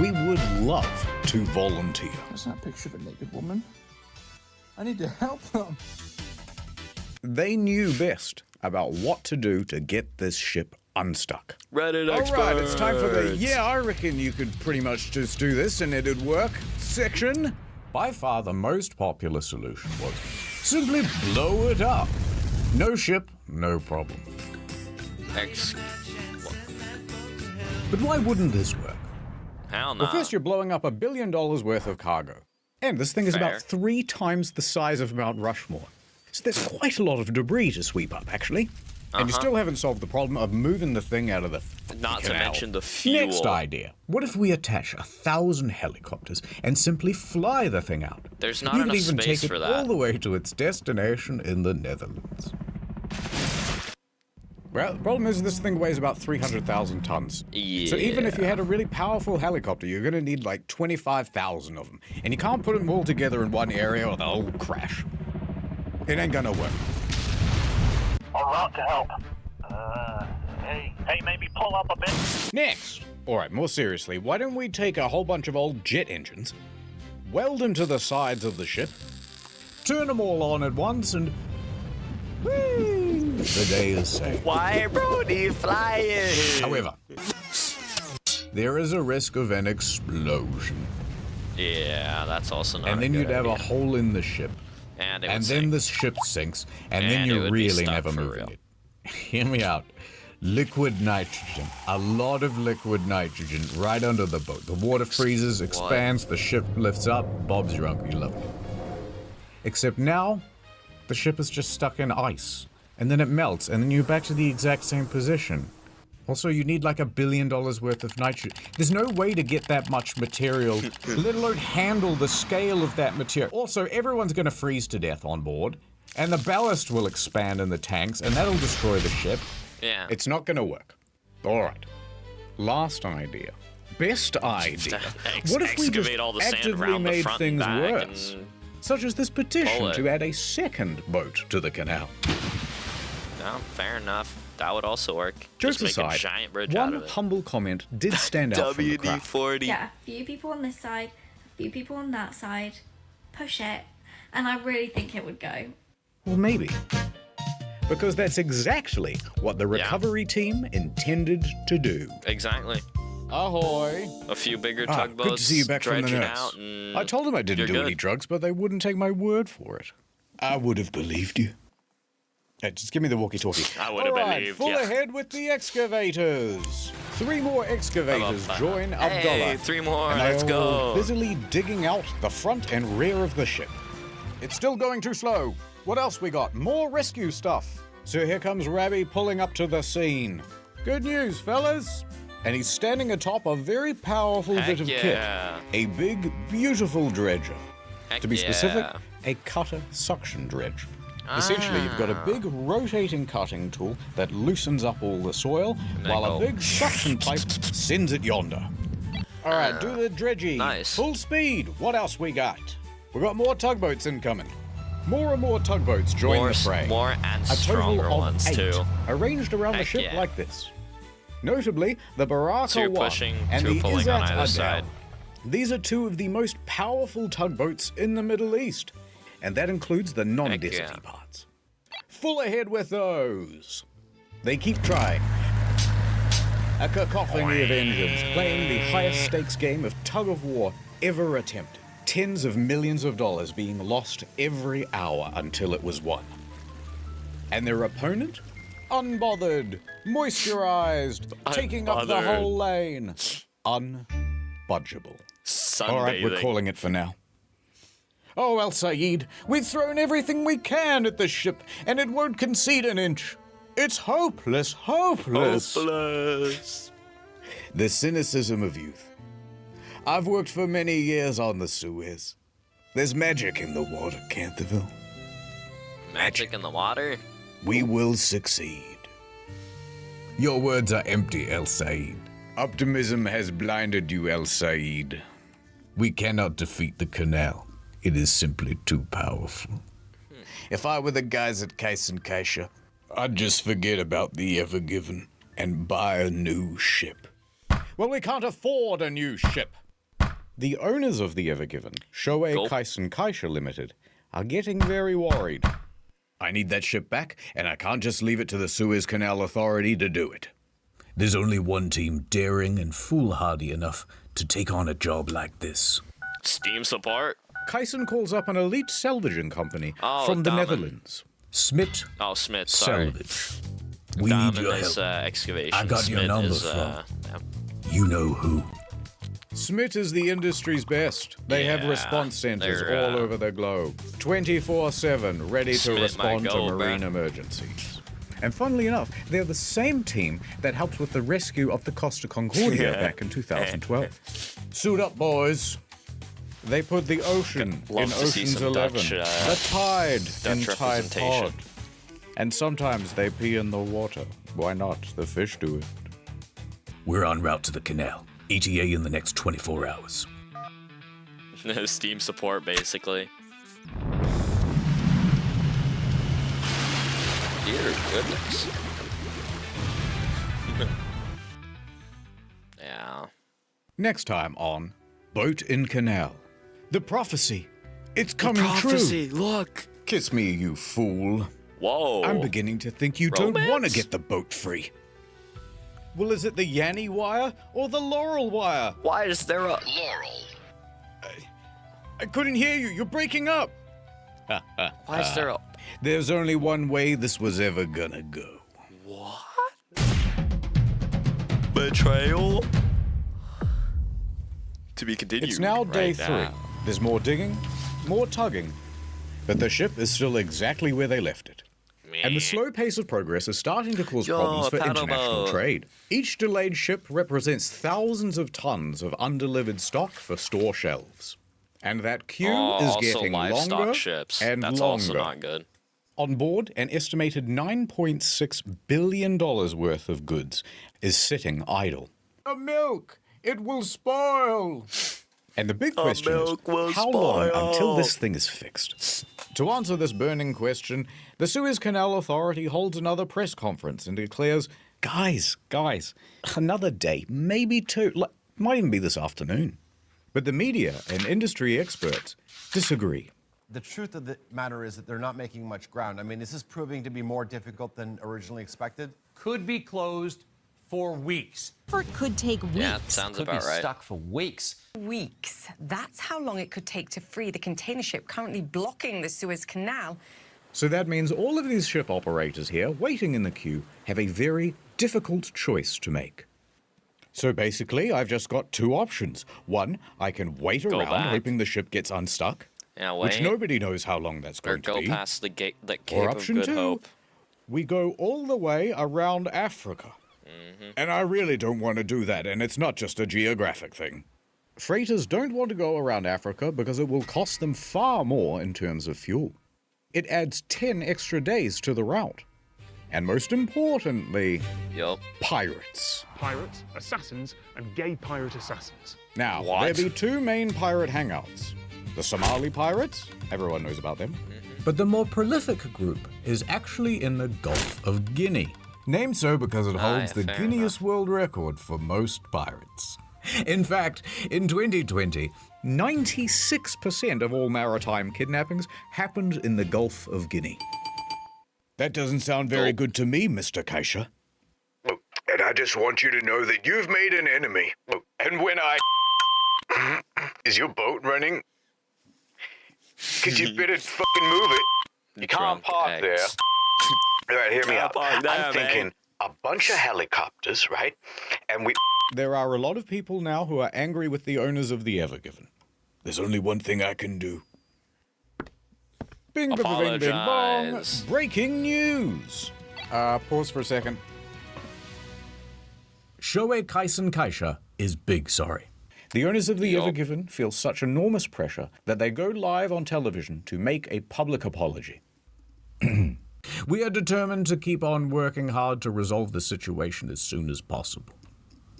We would love to volunteer. That's not a picture of a naked woman. I need to help them. They knew best about what to do to get this ship unstuck. Reddit All experts. right, it's time for the yeah, I reckon you could pretty much just do this and it'd work section. By far the most popular solution was simply blow it up. No ship, no problem. But why wouldn't this work? Hell no. Well, first you're blowing up $1 billion worth of cargo. And this thing is Fair. about 3 times the size of Mount Rushmore. So there's quite a lot of debris to sweep up, actually. And you still haven't solved the problem of moving the thing out of the Not to canal. mention the fuel. Next idea. What if we attach 1,000 helicopters and simply fly the thing out? There's not you enough could even space take for it that. all the way to its destination in the Netherlands. Well, the problem is this thing weighs about 300,000 tons. Yeah. So even if you had a really powerful helicopter, you're going to need like 25,000 of them. And you can't put them all together in one area or they'll all crash. It ain't going to work. En route to help. Hey, maybe pull up a bit. Next! Alright, more seriously, why don't we take a whole bunch of old jet engines, weld them to the sides of the ship, turn them all on at once, and whee! The day is saved. Why, Brody, flying? However, there is a risk of an explosion. Yeah, that's also not And a then good you'd have a idea. hole in the ship. And, it And would then sink. the ship sinks, and then And it you're would be really stuck never for moving real. it. Hear me out. Liquid nitrogen. A lot of liquid nitrogen right under the boat. The water freezes, expands, the ship lifts up. Bob's your uncle, you love it. Except now, the ship is just stuck in ice. And then it melts, and then you're back to the exact same position. Also, you need like $1 billion worth of nitrogen. There's no way to get that much material, let alone handle the scale of that material. Also, everyone's going to freeze to death on board, and the ballast will expand in the tanks, and that'll destroy the ship. Yeah. It's not going to work. All right. Last idea. Best idea. What if we just Excavate all the sand actively around the made front and things back worse? and Such as this petition pull it. to add a second boat to the canal. No, fair enough. That would also work. Jokes Just make aside, a giant bridge one out of it. humble comment did stand out from the crowd. WD-40. Yeah, a few people on this side, a few people on that side, push it, and I really think it would go. Well, maybe. Because that's exactly what the recovery team intended to do. Exactly. Ahoy! A few bigger Ah, tugboats. good to see you back from the dredging nurse. out and I told them I didn't you're do any good. drugs, but they wouldn't take my word for it. I would have believed you. Hey, just give me the walkie-talkie. I would have All right, believed full ya. ahead with the excavators. 3 more excavators join Hey, Abdullah. 3 more, and let's they are go. busily digging out the front and rear of the ship. It's still going too slow. What else we got? More rescue stuff. So here comes Rabbi pulling up to the scene. Good news, fellas. And he's standing atop a very powerful Heck bit of yeah. kit. A big, beautiful dredger. Heck To be specific, yeah. a cutter suction dredge. Essentially, you've got a big rotating cutting tool that loosens up all the soil, And then while go a big suction pipe sends it yonder. All right, do the dredgy. Nice. Full speed. What else we got? We got more tugboats incoming. More and more tugboats join the fray. More and a total stronger of ones 8, too. arranged around the Heck ship yeah. like this. Notably, the Baraka 2 One pushing, and 2 the pulling Izzat on either Adel. side. These are 2 of the most powerful tugboats in the Middle East, and that includes the non-deserty yeah. parts. Full ahead with those. They keep trying. A cacophony of engines playing the highest stakes game of tug-of-war ever attempted. Tens of millions of dollars being lost every hour until it was won. And their opponent? Unbothered, moisturized, taking up the Unbothered. whole lane. Unbudgeable. All right, we're Sunbathing. calling it for now. Oh, El Said, we've thrown everything we can at the ship, and it won't concede an inch. It's hopeless, hopeless. Hopeless. The cynicism of youth. I've worked for many years on the Suez. There's magic in the water, Canterville. Magic in the water? We will succeed. Your words are empty, El Said. Optimism has blinded you, El Said. We cannot defeat the canal. It is simply too powerful. If I were the guys at Kaisen Kaisha, I'd just forget about the Ever Given and buy a new ship. Well, we can't afford a new ship. The owners of the Ever Given, Shoei Kaisen Kaisha Limited, are getting very worried. I need that ship back, and I can't just leave it to the Suez Canal Authority to do it. There's only one team daring and foolhardy enough to take on a job like this. Steam support? Kaisen calls up an elite salvaging company from the Netherlands. Smit Smith, sorry. Salvage. We need your help. Excavation. I got your number from. You know who. Smit is the industry's best. They have response centers all over the globe, 24/7, ready to respond to marine emergencies. And funnily enough, they're the same team that helped with the rescue of the Costa Concordia back in 2012. Suit up, boys. They put the ocean in Ocean's 11, the tide in Tide Pod. And sometimes they pee in the water. Why not? The fish do it. We're en route to the canal. ETA in the next 24 hours. Steam support, basically. Dear goodness. Yeah. Next time on Boat in Canal. The prophecy. It's coming true. Look. Kiss me, you fool. Whoa. I'm beginning to think you don't want to get the boat free. Well, is it the Yanny wire or the Laurel wire? Why is there a... Laurel. I couldn't hear you. You're breaking up. Why is there a... There's only one way this was ever gonna go. What? Betrayal? To be continued. It's now day 3. There's more digging, more tugging, but the ship is still exactly where they left it. And the slow pace of progress is starting to cause problems for international trade. Each delayed ship represents thousands of tons of undelivered stock for store shelves. And that queue is getting longer ships. and That's longer. Also not good. On board, an estimated $9.6 billion worth of goods is sitting idle. The milk! It will spoil! And the big question is, how long until this thing is fixed? To answer this burning question, the Suez Canal Authority holds another press conference and declares, guys, another day, maybe 2, might even be this afternoon. But the media and industry experts disagree. The truth of the matter is that they're not making much ground. I mean, is this proving to be more difficult than originally expected? Could be closed for weeks. It could take weeks. Yeah, sounds Could about be right. stuck for weeks. Weeks. That's how long it could take to free the container ship currently blocking the Suez Canal. So that means all of these ship operators here, waiting in the queue, have a very difficult choice to make. So basically, I've just got 2 options. One, I can wait around hoping the ship gets unstuck, which nobody knows how long that's going to be. Or go past the gate, the Cape Or of option Good 2, Hope. we go all the way around Africa. And I really don't want to do that, and it's not just a geographic thing. Freighters don't want to go around Africa because it will cost them far more in terms of fuel. It adds 10 extra days to the route. And most importantly, pirates. Pirates, assassins, and gay pirate assassins. Now, there be 2 main pirate hangouts. The Somali pirates, everyone knows about them. But the more prolific group is actually in the Gulf of Guinea. Named so because it holds the Guinness World Record for most pirates. In fact, in 2020, 96% of all maritime kidnappings happened in the Gulf of Guinea. That doesn't sound very good to me, Mr. Kaisha. And I just want you to know that you've made an enemy. And when I... Is your boat running? Because you better fucking move it. You can't park there. All right, hear me out. I'm thinking a bunch of helicopters, right? And we... There are a lot of people now who are angry with the owners of the Ever Given. There's only one thing I can do. Bing, bing, bing, bing, bong. Breaking news. Pause for a second. Shoei Kaisen Kaisha is big sorry. The owners of the Ever Given feel such enormous pressure that they go live on television to make a public apology. We are determined to keep on working hard to resolve the situation as soon as possible.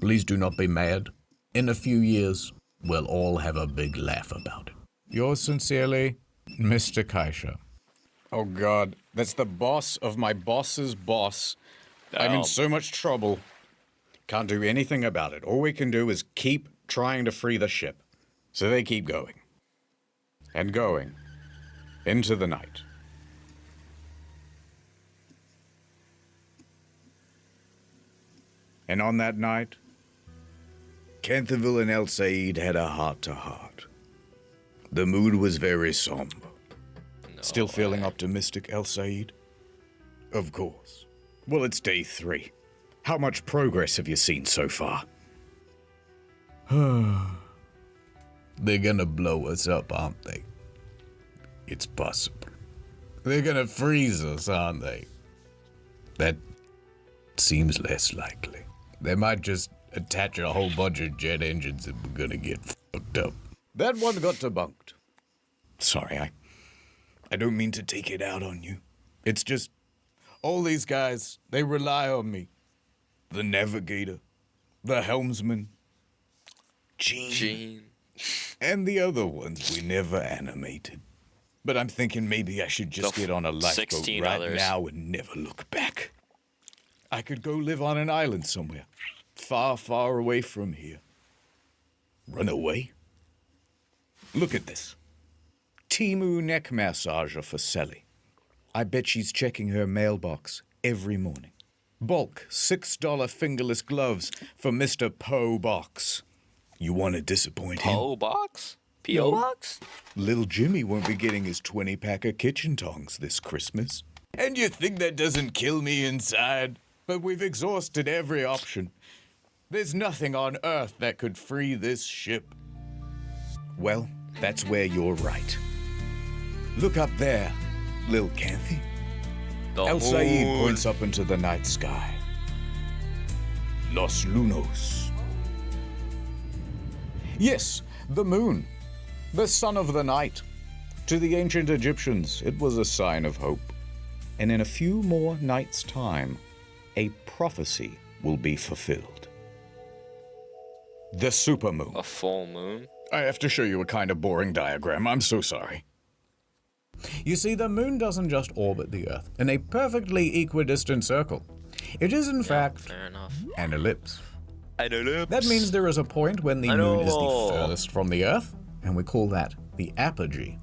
Please do not be mad. In a few years, we'll all have a big laugh about it. Yours sincerely, Mr. Kaisha. Oh God, that's the boss of my boss's boss. I'm in so much trouble. Can't do anything about it. All we can do is keep trying to free the ship. So they keep going. And going. Into the night. And on that night, Canterville and El Said had a heart-to-heart. The mood was very somber. Still feeling optimistic, El Said? Of course. Well, it's day 3. How much progress have you seen so far? They're gonna blow us up, aren't they? It's possible. They're gonna freeze us, aren't they? That seems less likely. They might just attach a whole bunch of jet engines and we're gonna get fucked up. That one got debunked. Sorry, I don't mean to take it out on you. It's just, all these guys, they rely on me. The navigator, the helmsman, Gene, and the other ones we never animated. But I'm thinking maybe I should just get on a lifeboat right now and never look back. I could go live on an island somewhere, far, far away from here. Run away? Look at this. Timu neck massager for Sally. I bet she's checking her mailbox every morning. Bulk $6 fingerless gloves for Mr. Poe Box. You want to disappoint him? Poe Box? P.O. Box? Little Jimmy won't be getting his 20-pack of kitchen tongs this Christmas. And you think that doesn't kill me inside? But we've exhausted every option. There's nothing on Earth that could free this ship. Well, that's where you're right. Look up there, Lil Canthy. El Said points up into the night sky. Los Lunos. Yes, the moon. The son of the night. To the ancient Egyptians, it was a sign of hope. And in a few more nights' time, a prophecy will be fulfilled. The supermoon. A full moon? I have to show you a kind of boring diagram. I'm so sorry. You see, the moon doesn't just orbit the Earth in a perfectly equidistant circle. It is, in fact, an ellipse. An ellipse. That means there is a point when the moon is the furthest from the Earth, and we call that the apogee.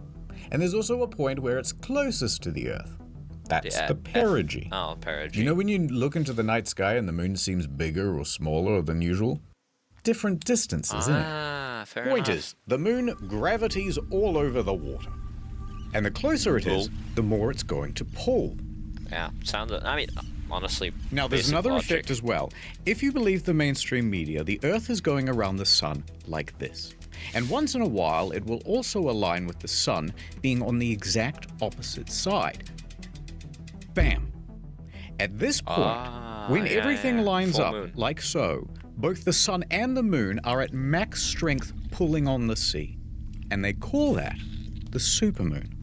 And there's also a point where it's closest to the Earth. That's the perigee. Oh, perigee. You know when you look into the night sky and the moon seems bigger or smaller than usual? Different distances, isn't it? Fair Point enough. is, the moon gravities all over the water. And the closer it is, the more it's going to pull. Yeah, I mean, honestly. Now, there's another effect as well. If you believe the mainstream media, the Earth is going around the sun like this. And once in a while, it will also align with the sun being on the exact opposite side. Bam! At this point, when everything lines up like so, both the sun and the moon are at max strength pulling on the sea. And they call that the supermoon.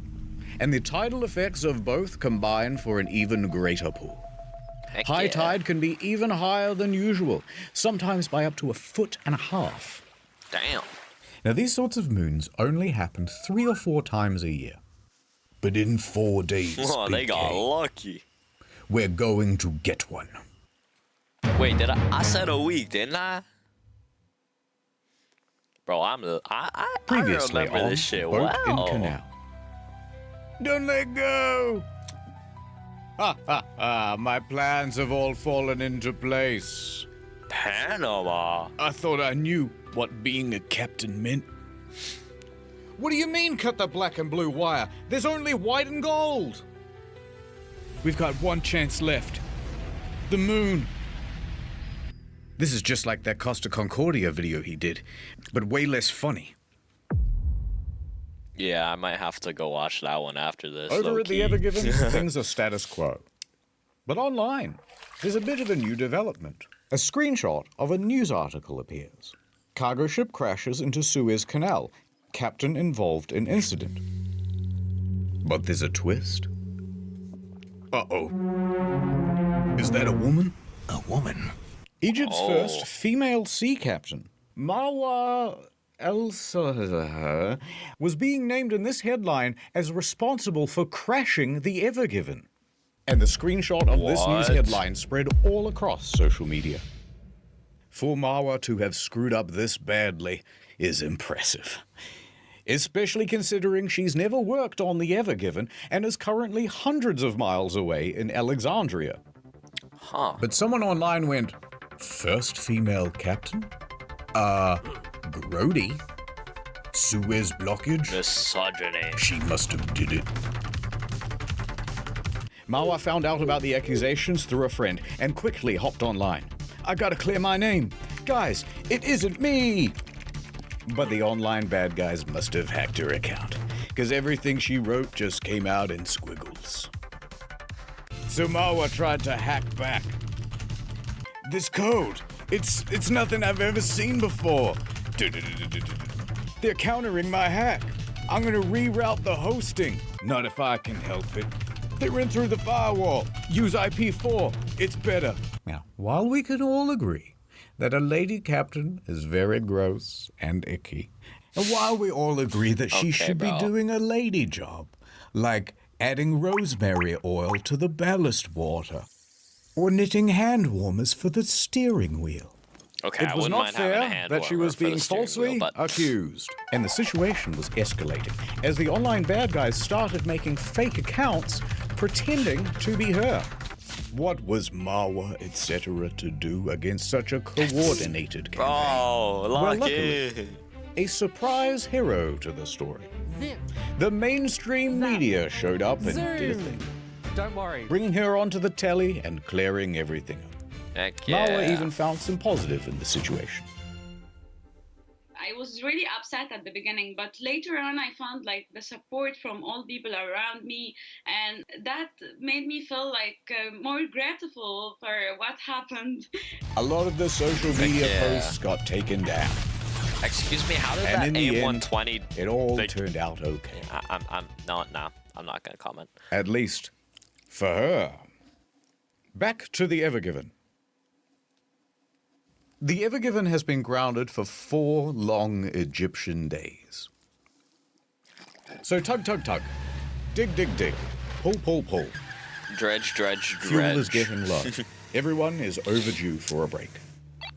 And the tidal effects of both combine for an even greater pull. High tide can be even higher than usual, sometimes by up to 1.5 feet. Damn. Now, these sorts of moons only happen 3 or 4 times a year. But in 4 days, Oh, they got lucky. We're going to get one. Wait, I said a week, didn't I? Bro, I Previously remember on this shit Boat well. in Canal. Don't let go! Ha ha ha, my plans have all fallen into place. Panama? I thought I knew what being a captain meant. What do you mean, cut the black and blue wire? There's only white and gold. We've got one chance left. The moon. This is just like that Costa Concordia video he did, but way less funny. Yeah, I might have to go watch that one after this. Over at the low-key. Ever Given, things are status quo. But online, there's a bit of a new development. A screenshot of a news article appears. Cargo ship crashes into Suez Canal. Captain involved in incident. But there's a twist. Uh-oh. Is that a woman? A woman? Egypt's first female sea captain, Marwa El-Sahar, was being named in this headline as responsible for crashing the Ever Given. And the screenshot of this news headline spread all across social media. For Marwa to have screwed up this badly is impressive. Especially considering she's never worked on the Ever Given and is currently hundreds of miles away in Alexandria. But someone online went, first female captain? Grody? Suez blockage? Misogyny. She must have did it. Marwa found out about the accusations through a friend and quickly hopped online. I gotta clear my name. Guys, it isn't me! But the online bad guys must have hacked her account, because everything she wrote just came out in squiggles. So Marwa tried to hack back. This code, it's nothing I've ever seen before. They're countering my hack. I'm gonna reroute the hosting. Not if I can help it. They ran through the firewall. Use IP4. It's better. Now, while we can all agree that a lady captain is very gross and icky, and while we all agree that she should be doing a lady job, like adding rosemary oil to the ballast water, or knitting hand warmers for the steering wheel. Okay, It was not fair that she was being falsely accused, and the situation was escalating as the online bad guys started making fake accounts pretending to be her. What was Marwa, etc., to do against such a coordinated campaign? Oh, luckily, a surprise hero to the story. The mainstream media showed up and did a thing, Don't worry. bringing her onto the telly and clearing everything up. Heck Marwa even found some positive in the situation. I was really upset at the beginning, but later on I found like the support from all people around me, and that made me feel like more grateful for what happened. A lot of the social media posts got taken down. Excuse me, how did And that in the AIM-120... end, it all turned out okay. I'm not going to comment. At least, for her. Back to the Ever Given. The Ever Given has been grounded for 4 long Egyptian days. So tug, tug, tug. Dig, dig, dig. Pull, pull, pull. Dredge, dredge, dredge. Fuel is getting low. Everyone is overdue for a break.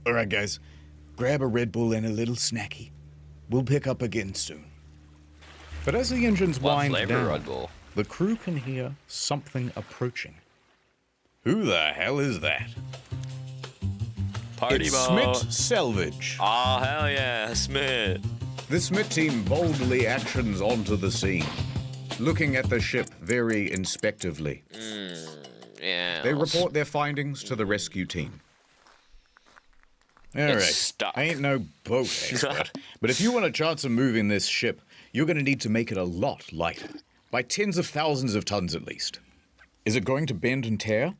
All right, guys. Grab a Red Bull and a little snacky. We'll pick up again soon. But as the engines wind down, Red Bull? the crew can hear something approaching. Who the hell is that? Party It's mode. Smit Selvage. Oh, hell yeah, Smit. The Smit team boldly actions onto the scene, looking at the ship very inspectively. Yeah. They report their findings to the rescue team. All right, stuck. I ain't no boat expert, but if you want a chance of moving this ship, you're going to need to make it a lot lighter, by tens of thousands of tons at least. Is it going to bend and tear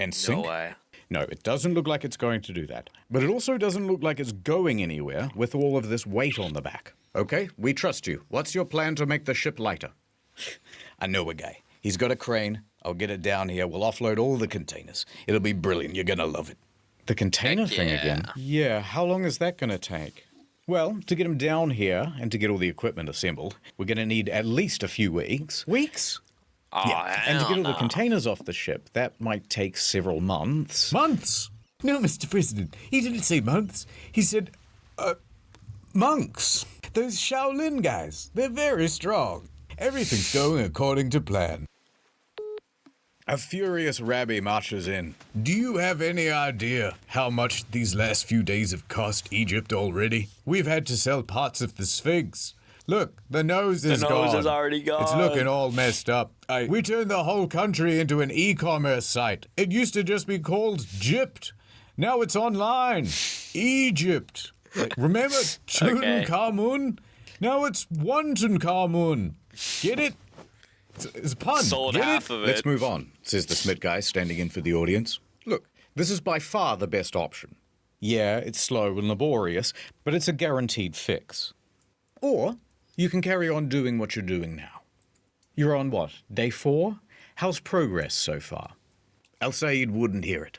and sink? No way. No, it doesn't look like it's going to do that. But it also doesn't look like it's going anywhere with all of this weight on the back. Okay, we trust you. What's your plan to make the ship lighter? I know a guy. He's got a crane. I'll get it down here. We'll offload all the containers. It'll be brilliant. You're gonna love it. The container thing again? Yeah, how long is that gonna take? Well, to get them down here and to get all the equipment assembled, we're gonna need at least a few weeks. Weeks? Oh, Yeah, and to get all the containers off the ship, that might take several months. Months? No, Mr. President, he didn't say months. He said, monks. Those Shaolin guys, they're very strong. Everything's going according to plan. A furious Rabbi marches in. Do you have any idea how much these last few days have cost Egypt already? We've had to sell parts of the Sphinx. Look, the nose is gone. The nose is already gone. It's looking all messed up. We turned the whole country into an e-commerce site. It used to just be called Gypt. Now it's online. Egypt. Remember Tutankhamun? Now it's Tutankhamun. Get it? It's a pun. Sold Get half it? of it. Let's move on, says the Smith guy standing in for the audience. Look, this is by far the best option. Yeah, it's slow and laborious, but it's a guaranteed fix. Or you can carry on doing what you're doing now. You're on what, day 4? How's progress so far? Al Said wouldn't hear it.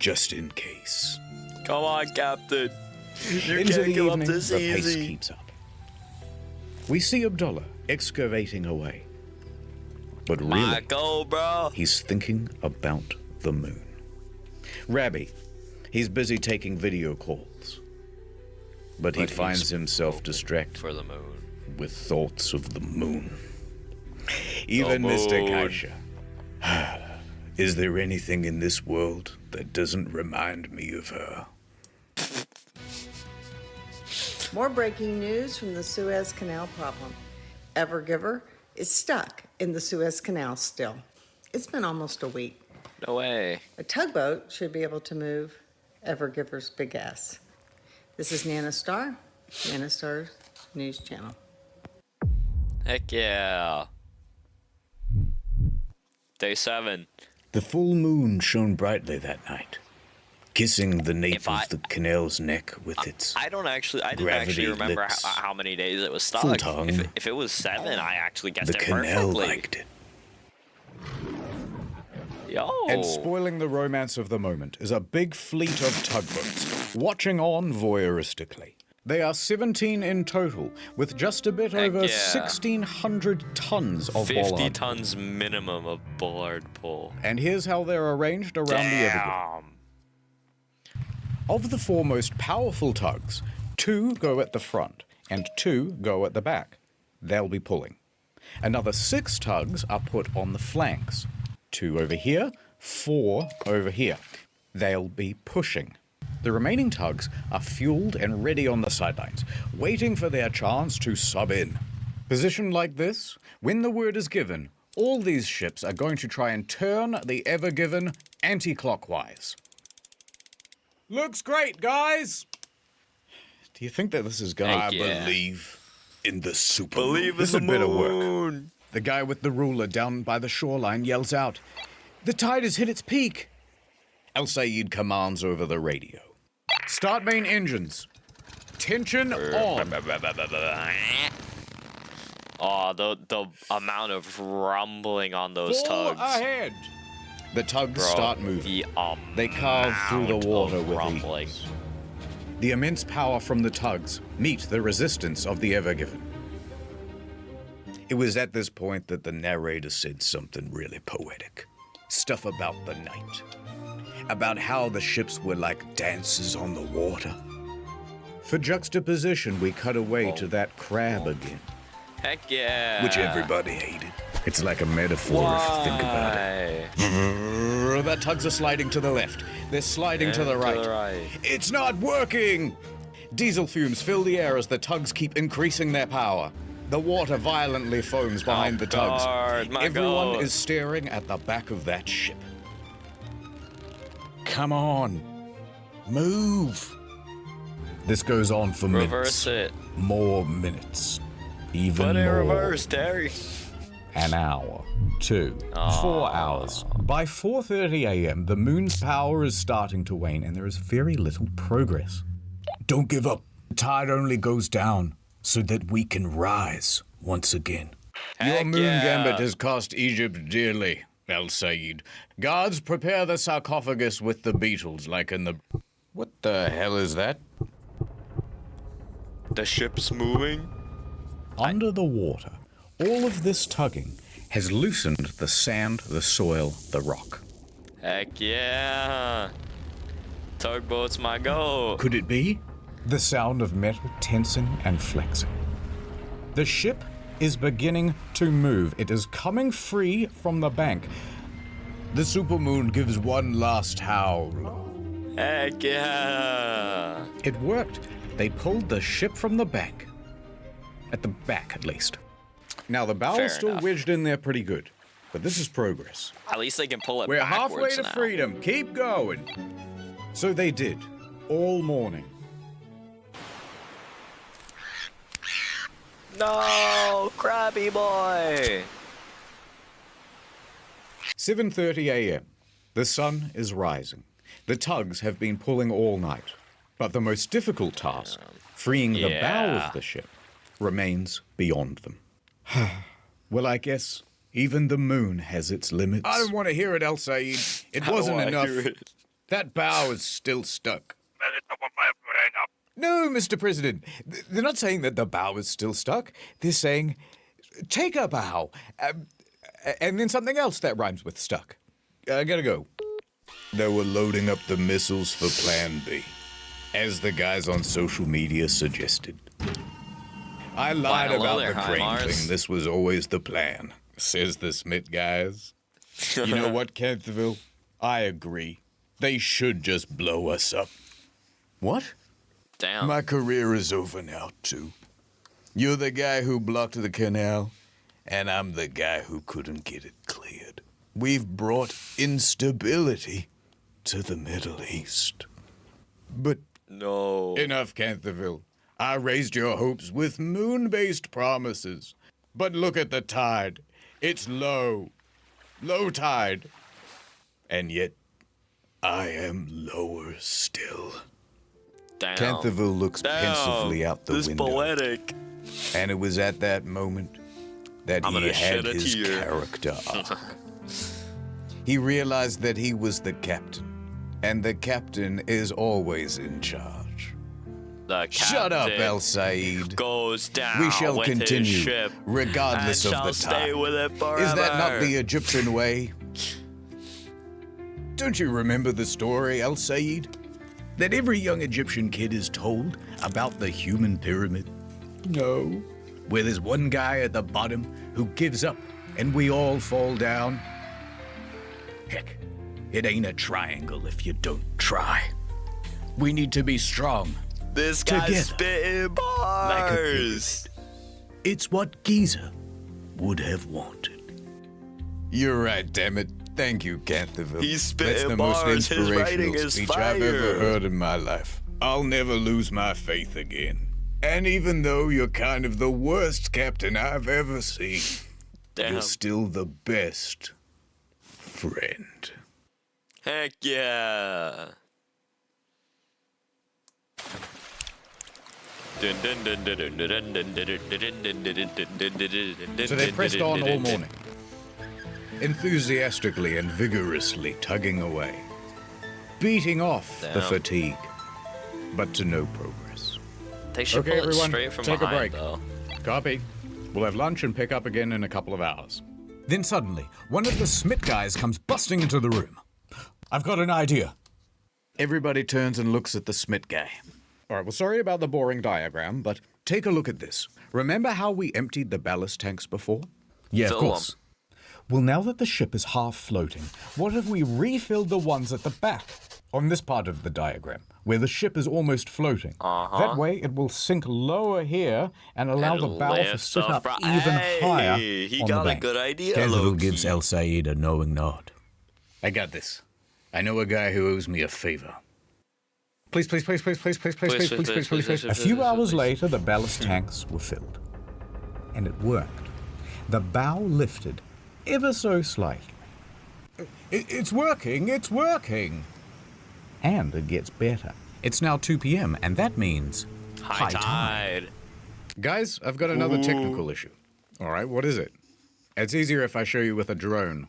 just in case. Come on, Captain. You Into can't the give up evening, this the pace easy. keeps up. We see Abdullah excavating away. But really, Go, bro. he's thinking about the moon. Rabbi, he's busy taking video calls. But he finds himself distracted for the moon with thoughts of the moon. Even Mr. Kaisha. Is there anything in this world that doesn't remind me of her? More breaking news from the Suez Canal problem. Evergiver is stuck in the Suez Canal still. It's been almost a week. No way. A tugboat should be able to move Evergiver's big ass. This is Nana Star, Nana Star's news channel. Heck yeah. Day 7. The full moon shone brightly that night, kissing the nape of the canal's neck with its I didn't actually gravity remember lips. how many days it was stuck. Full tongue. If it was 7, I actually guessed The it canal perfectly. liked it. Yo. And spoiling the romance of the moment is a big fleet of tugboats, watching on voyeuristically. They are 17 in total, with just a bit over 1,600 tons of 50 bollard. tons minimum of bollard pull. And here's how they're arranged around the Evergiver. Of the 4 most powerful tugs, 2 go at the front and 2 go at the back. They'll be pulling. Another 6 tugs are put on the flanks. 2 over here, 4 over here. They'll be pushing. The remaining tugs are fueled and ready on the sidelines, waiting for their chance to sub in. Positioned like this, when the word is given, all these ships are going to try and turn the Ever Given anti-clockwise. Looks great, guys! Do you think that this is going I believe in the super Believe This in had the better work. moon. The guy with the ruler down by the shoreline yells out, "The tide has hit its peak!" El Sayed commands over the radio. Start main engines. Tension on. Oh, the amount of rumbling on those Full tugs. ahead. The tugs Bro, start moving. They carve through the water with ease. The immense power from the tugs meet the resistance of the Ever Given. It was at this point that the narrator said something really poetic. Stuff about the night. About how the ships were like dancers on the water. For juxtaposition, we cut away to that crab again. Heck yeah. Which everybody hated. It's like a metaphor if you think about it. The tugs are sliding to the left. They're sliding to the right. It's not working! Diesel fumes fill the air as the tugs keep increasing their power. The water violently foams behind the tugs. Everyone is staring at the back of that ship. Come on. Move. This goes on for minutes. Reverse it. More minutes. Even Put it more. reverse, Terry. An hour. 2. 4 hours. By 4:30 a.m., the moon's power is starting to wane, and there is very little progress. Don't give up. The tide only goes down so that we can rise once again. Your moon gambit has cost Egypt dearly, El Sayed. Guards, prepare the sarcophagus with the beetles, like in the... What the hell is that? The ship's moving? Under the water, all of this tugging has loosened the sand, the soil, the rock. Heck yeah. Tugboat's my goal. Could it be? The sound of metal tensing and flexing. The ship is beginning to move. It is coming free from the bank. The supermoon gives one last howl. Heck yeah. It worked. They pulled the ship from the bank. At the back, at least. Now, the bow Fair is still enough. wedged in there pretty good. But this is progress. At least they can pull it We're backwards halfway to now. freedom. Keep going. So they did. All morning. No, Krabby Boy. 7:30 a.m. The sun is rising. The tugs have been pulling all night. But the most difficult task, freeing the bow of the ship, remains beyond them. Well, I guess even the moon has its limits. I don't want to hear it, El Sayed. It I don't wasn't wanna enough. hear it. That bow is still stuck. No, Mr. President. They're not saying that the bow is still stuck. They're saying, take a bow. And then something else that rhymes with stuck. I gotta go. They were loading up the missiles for Plan B, as the guys on social media suggested. I lied about the crane thing. This was always the plan, says the Smith guys. You know what, Canterville? I agree. They should just blow us up. What? Damn. My career is over now, too. You're the guy who blocked the canal, and I'm the guy who couldn't get it cleared. We've brought instability to the Middle East. But no. Enough, Canterville. I raised your hopes with moon-based promises. But look at the tide. It's low. Low tide. And yet, I am lower still. Damn. Canterville looks pensively out the window. Poetic. And it was at that moment that he had his character arc. He realized that he was the captain, and the captain is always in charge. The Shut up, El Said. Goes down. We shall with continue, his ship regardless and of the shall stay time. with it forever. Is that not the Egyptian way? Don't you remember the story, El Said? That every young Egyptian kid is told about the human pyramid? No. Where there's one guy at the bottom who gives up and we all fall down? Heck, it ain't a triangle if you don't try. We need to be strong. This guy's together, spitting bars. Like a pyramid. It's what Giza would have wanted. You're right, damn it. Thank you, Canterville. He's spitting That's the bars. most His inspirational writing is speech fire. I've ever heard in my life. I'll never lose my faith again. And even though you're kind of the worst captain I've ever seen, you're still the best friend. Heck yeah. So they pressed on all morning, enthusiastically and vigorously tugging away, beating off the fatigue, but to no progress. They should Okay, pull it everyone, straight from take a behind, break. though. Copy. We'll have lunch and pick up again in a couple of hours. Then suddenly, one of the Smith guys comes busting into the room. I've got an idea. Everybody turns and looks at the Smith guy. All right, well, sorry about the boring diagram, but Take a look at this. remember how we emptied the ballast tanks before? Yeah, of Fill course. Well, now that the ship is half floating, what if we refilled the ones at the back on this part of the diagram, where the ship is almost floating? That way, it will sink lower here and allow And the bow to lift sit the up fr- even higher Hey, he on got the a bank. good idea, Canterville low-key. gives El Said a knowing nod. I got this. I know a guy who owes me a favor. Please, please, please, please, please, please, please, please, please, please, please. A few hours later, the ballast tanks were filled. And it worked. The bow lifted ever so slightly. It's working, it's working. And it gets better. It's now 2 p.m., and that means High tide. Guys, I've got another technical issue. All right, what is it? It's easier if I show you with a drone.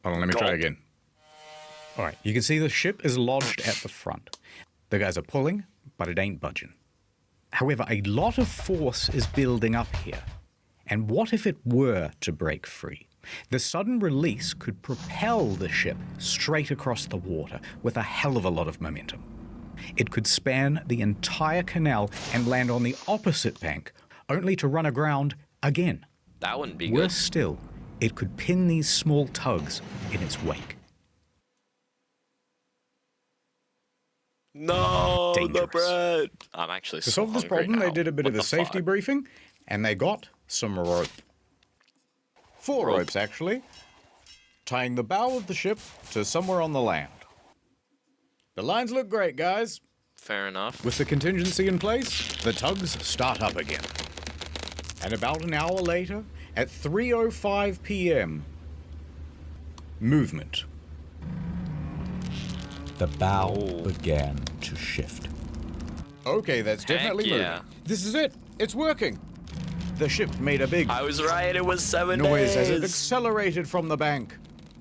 Hold on, let me try again. All right, you can see the ship is lodged at the front. The guys are pulling, but it ain't budging. However, a lot of force is building up here. And what if it were to break free? The sudden release could propel the ship straight across the water with a hell of a lot of momentum. It could span the entire canal and land on the opposite bank, only to run aground again. That wouldn't be Worse good. still, it could pin these small tugs in its wake. No, the Dangerous. bread. I'm actually To so solve this hungry problem, now. they did a bit What of a the safety fuck? briefing, and they got some rope. 4 Rope. ropes, actually, tying the bow of the ship to somewhere on the land. The lines look great, guys. Fair enough. With the contingency in place, the tugs start up again. And about an hour later, at 3:05 p.m., movement. The bow began to shift. Okay, that's definitely yeah. moving. This is it. It's working. The ship made a big I was right, it was 7 noise days. as it accelerated from the bank.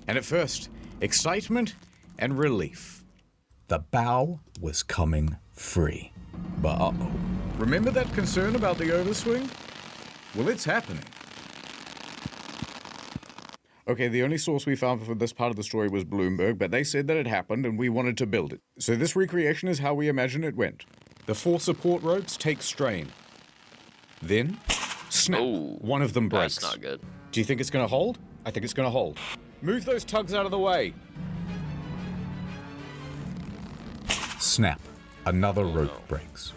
And at first, excitement and relief. The bow was coming free. But uh-oh. Remember that concern about the overswing? Well, it's happening. Okay, the only source we found for this part of the story was Bloomberg, but they said that it happened and we wanted to build it. So this recreation is how we imagine it went. The 4 support ropes take strain. Then, snap. Ooh, one of them breaks. That's not good. Do you think it's gonna hold? I think it's gonna hold. Move those tugs out of the way. Snap. Another rope breaks.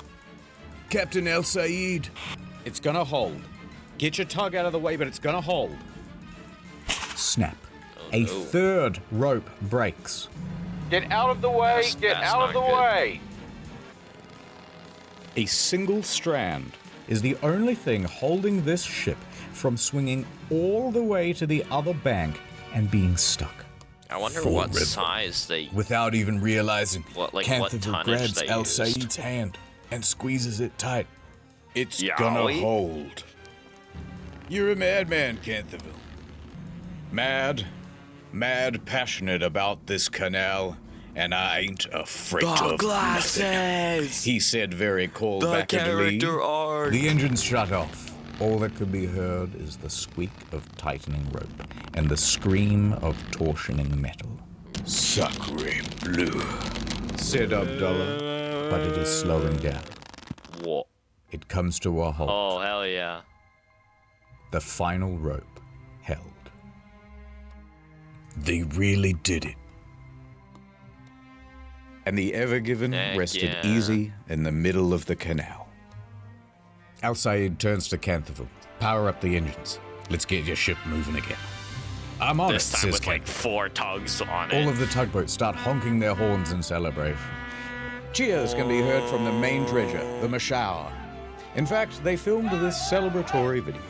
Captain El Sayed. It's gonna hold. Get your tug out of the way, but it's gonna hold. Snap. A third rope breaks. Get out of the way! Get out of the way! A single strand is the only thing holding this ship from swinging all the way to the other bank and being stuck. I wonder Full what ripple. size they... Without even realizing, what Cantheville tonnage grabs they El used. Sayed's hand and squeezes it tight. It's Yowie. gonna hold. You're a madman, Cantheville. Mad passionate about this canal, and I ain't afraid of nothing. He said very cold back in the lead. arc. The engines shut off. All that could be heard is the squeak of tightening rope and the scream of torsioning metal. Sacre bleu, said Abdullah, but it is slowing down. What? It comes to a halt. Oh, hell yeah. The final rope held. They really did it. And the Ever Given Heck rested yeah. easy in the middle of the canal. Al Sayed turns to Cantheville. Power up the engines. Let's get your ship moving again. I'm on This it, time says with like Cantheville. 4 tugs on it. All of the tugboats start honking their horns in celebration. Cheers can be heard from the main treasure, the Mashour. In fact, they filmed this celebratory video.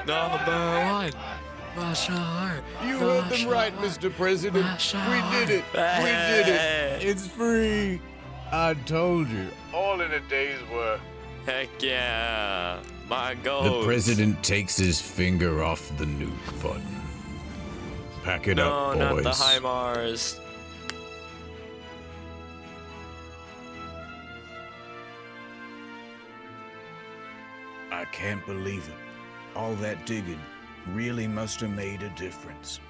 Number 1. Mashour. You heard them right, Mr. President. We did it. We did it. It's free. I told you. All in a day's work. Heck yeah. My goals. The president takes his finger off the nuke button. Pack it No, up, boys. not the HIMARS. I can't believe it. All that digging really must have made a difference.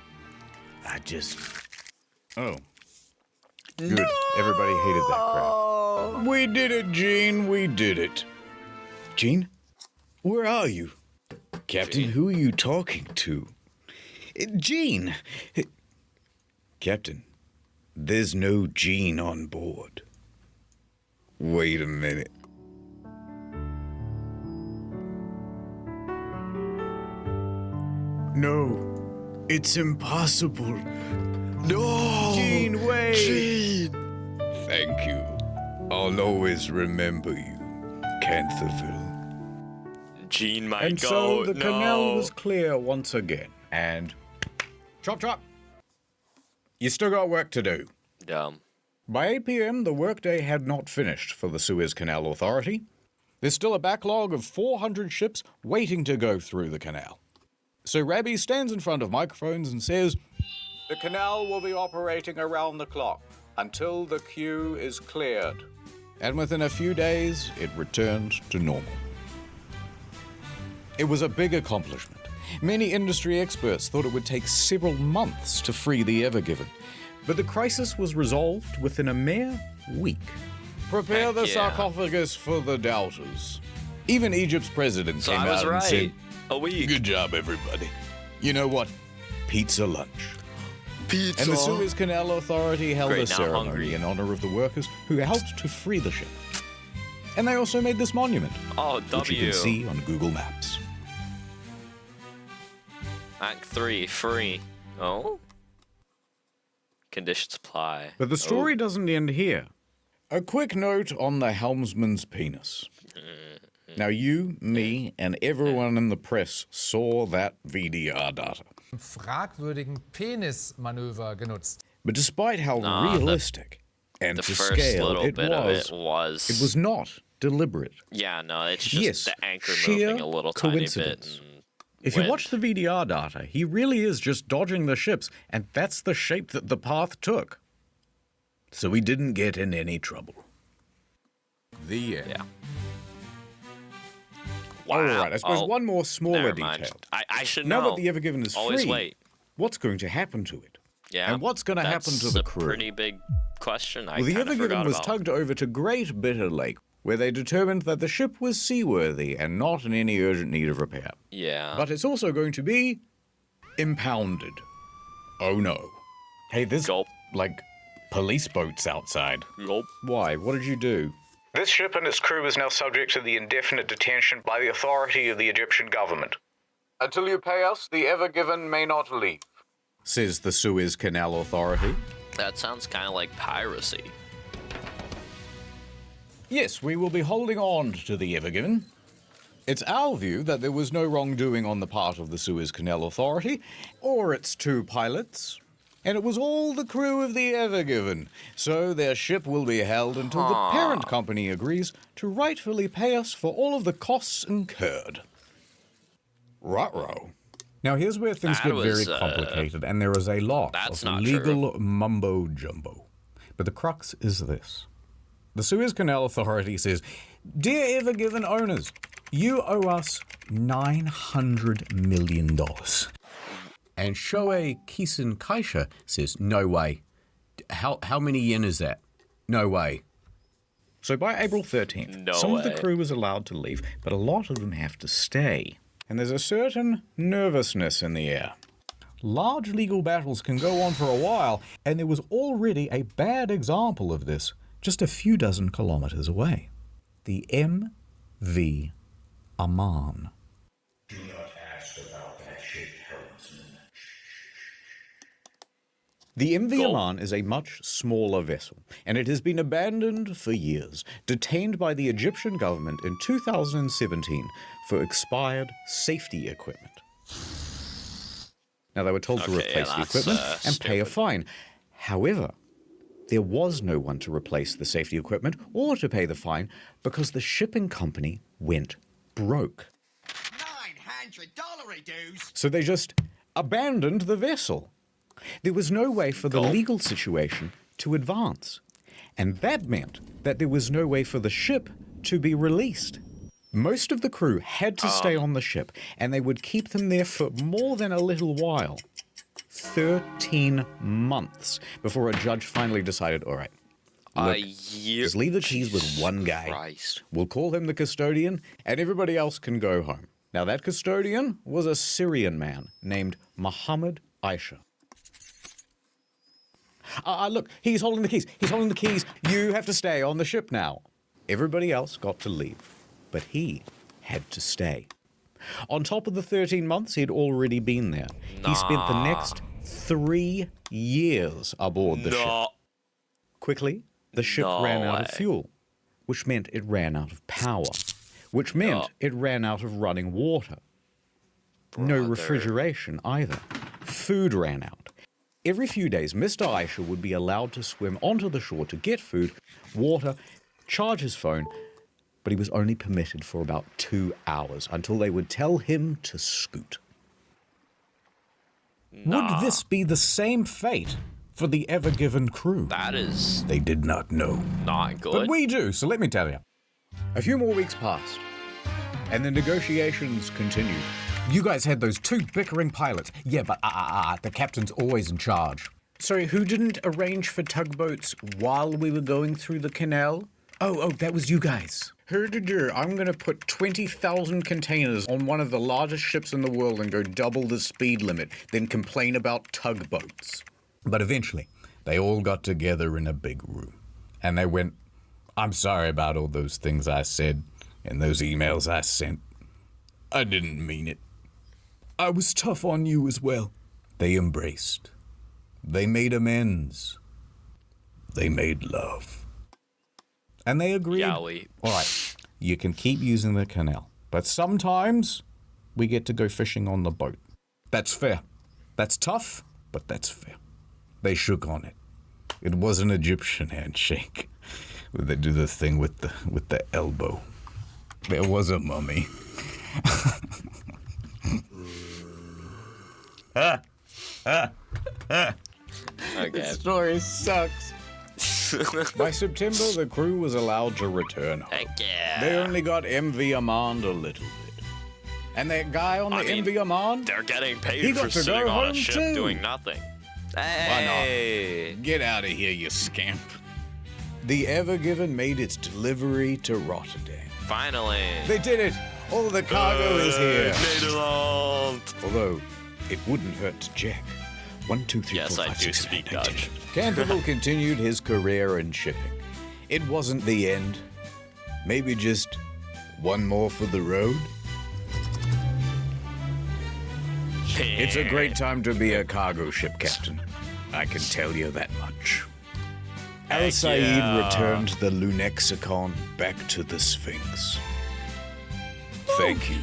I just... Oh. Good. Everybody hated that crap. We did it, Gene. We did it. Gene? Where are you? Captain, who are you talking to? Gene! Captain, there's no Gene on board. Wait a minute. No, it's impossible. No! Gene, wait! Gene! Thank you. I'll always remember you, Cantheville. Gene might And go. so the no. canal was clear once again. And chop chop. You still got work to do. Dumb. By 8 p.m., the workday had not finished for the Suez Canal Authority. There's still a backlog of 400 ships waiting to go through the canal. So Rabbi stands in front of microphones and says, "The canal will be operating around the clock until the queue is cleared." And within a few days, it returned to normal. It was a big accomplishment. Many industry experts thought it would take several months to free the Ever Given, but the crisis was resolved within a mere week. Prepare the sarcophagus for the doubters. Even Egypt's president So came I was out and right. said, A week. Good job, everybody. You know what? Pizza lunch. Pizza. And the Suez Canal Authority held Great, a now ceremony hungry. in honor of the workers who helped to free the ship. And they also made this monument, Oh, which you can see on Google Maps. Act 3, free. Oh? Conditions apply. But the story doesn't end here. A quick note on the helmsman's penis. Now you, me, and everyone in the press saw that VDR data. Fragwürdigen Penismanöver genutzt. But despite how Nah, realistic and the to first scale little it bit of was, it was... it was not deliberate. Yeah, no, it's just Yes, the anchor sheer moving a little coincidence. tiny bit. And If you watch the VDR data, he really is just dodging the ships, and that's the shape that the path took. So he didn't get in any trouble. The end. Yeah. All right, I suppose Oh, one more smaller never detail. mind. I should Now know. that the Ever Given is Always free, wait. what's going to happen to it? Yeah. And what's going to happen to the That's crew? a pretty big question. I Well, the kind Ever of Given forgot was about. tugged over to Great Bitter Lake, where they determined that the ship was seaworthy and not in any urgent need of repair. Yeah. But it's also going to be impounded. Oh no. Hey, there's like police boats outside. Why? What did you do? This ship and its crew is now subject to the indefinite detention by the authority of the Egyptian government. Until you pay us, the Ever Given may not leave, says the Suez Canal Authority. That sounds kind of like piracy. Yes, we will be holding on to the Ever Given. It's our view that there was no wrongdoing on the part of the Suez Canal Authority or its two pilots, and it was all the crew of the Ever Given, so their ship will be held until the parent company agrees to rightfully pay us for all of the costs incurred. Ruh-roh. Now here's where things That get very was, complicated, and there is a lot that's of not legal mumbo-jumbo. But the crux is this. The Suez Canal Authority says, "Dear Ever Given owners, you owe us $900 million. And Shoei Kisen Kaisha says, no way. How many yen is that? No way. So by April 13th, some of the crew is allowed to leave, but a lot of them have to stay. And there's a certain nervousness in the air. Large legal battles can go on for a while, and there was already a bad example of this just a few dozen kilometers away. The MV Aman. Do not ask about that ship, helmsman. The MV Aman is a much smaller vessel, and it has been abandoned for years, detained by the Egyptian government in 2017 for expired safety equipment. Now, they were told to replace the equipment and pay a fine. However, there was no one to replace the safety equipment or to pay the fine because the shipping company went broke. $900 dues. So they just abandoned the vessel. There was no way for the legal situation to advance. And that meant that there was no way for the ship to be released. Most of the crew had to stay on the ship, and they would keep them there for more than a little while. 13 months before a judge finally decided, all right, look, just leave the keys with one guy. Christ. We'll call him the custodian, and everybody else can go home. Now, that custodian was a Syrian man named Muhammad Aisha. Look, he's holding the keys. He's holding the keys. You have to stay on the ship now. Everybody else got to leave, but he had to stay. On top of the 13 months he'd already been there, he spent the next 3 years aboard the ship. Quickly, the ship ran out of fuel, which meant it ran out of power, which meant it ran out of running water. No refrigeration either. Food ran out. Every few days, Mr. Aisha would be allowed to swim onto the shore to get food, water, charge his phone, but he was only permitted for about 2 hours until they would tell him to scoot. Would this be the same fate for the Ever Given crew? That is... They did not know. Not good. But we do, so let me tell you. A few more weeks passed, and the negotiations continued. You guys had those two bickering pilots. Yeah, but the captain's always in charge. Sorry, who didn't arrange for tugboats while we were going through the canal? Oh, that was you guys. I'm going to put 20,000 containers on one of the largest ships in the world and go double the speed limit, then complain about tugboats. But eventually, they all got together in a big room, and they went, I'm sorry about all those things I said and those emails I sent. I didn't mean it. I was tough on you as well. They embraced. They made amends. They made love. And they agreed, all right, you can keep using the canal, but sometimes we get to go fishing on the boat. That's fair. That's tough, but that's fair. They shook on it. It was an Egyptian handshake. They do the thing with the elbow. There was a mummy. Okay. This story sucks. By September, the crew was allowed to return home. Heck yeah. They only got MV Amand a little bit. And that guy on the MV Amand, They're getting he paid got for to sitting go on a home ship too. doing nothing. Why Hey. not? Get out of here, you scamp. The Ever Given made its delivery to Rotterdam. Finally. They did it! All the cargo is here. Nederland. Although, it wouldn't hurt to check. 1, 2, 3, Yes, 4, I 5, do 6, 7, speak 8, 9, 10. Dutch. Campbell continued his career in shipping. It wasn't the end. Maybe just one more for the road. It's a great time to be a cargo ship captain. I can tell you that much. Al Said returned the Lunexicon back to the Sphinx. Thank you,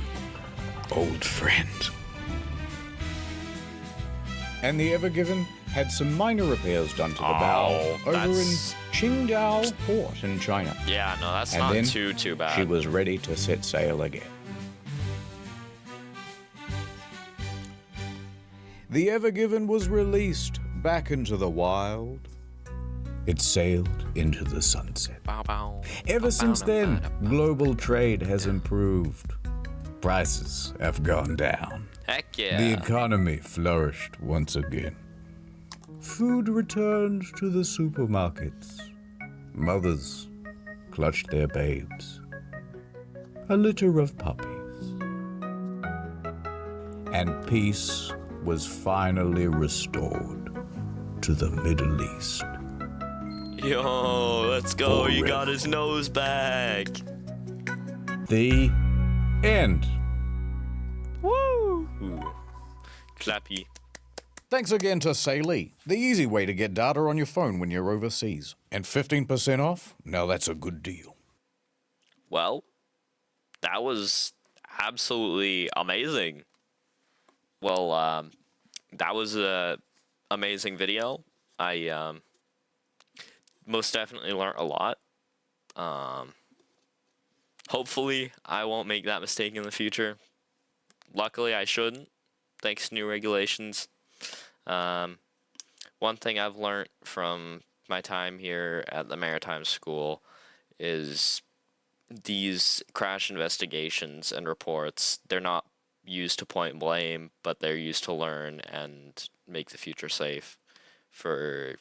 old friend. And the Ever Given had some minor repairs done to the bow over in Qingdao Port in China. Yeah, no, that's And not then too bad. She was ready to set sail again. The Ever Given was released back into the wild. It sailed into the sunset. Bow, bow. Ever since then, global trade has improved. Prices have gone down. Heck yeah. The economy flourished once again. Food returned to the supermarkets. Mothers clutched their babes. A litter of puppies. And peace was finally restored to the Middle East. Yo, let's go. You Forever. got his nose back. The end. Woo! Clappy. Thanks again to Salee, the easy way to get data on your phone when you're overseas. And 15% off? Now that's a good deal. Well, that was absolutely amazing. Well, that was a amazing video. I most definitely learned a lot. Hopefully, I won't make that mistake in the future. Luckily, I shouldn't, thanks to new regulations. One thing I've learned from my time here at the Maritime School is these crash investigations and reports, they're not used to point blame, but they're used to learn and make the future safe for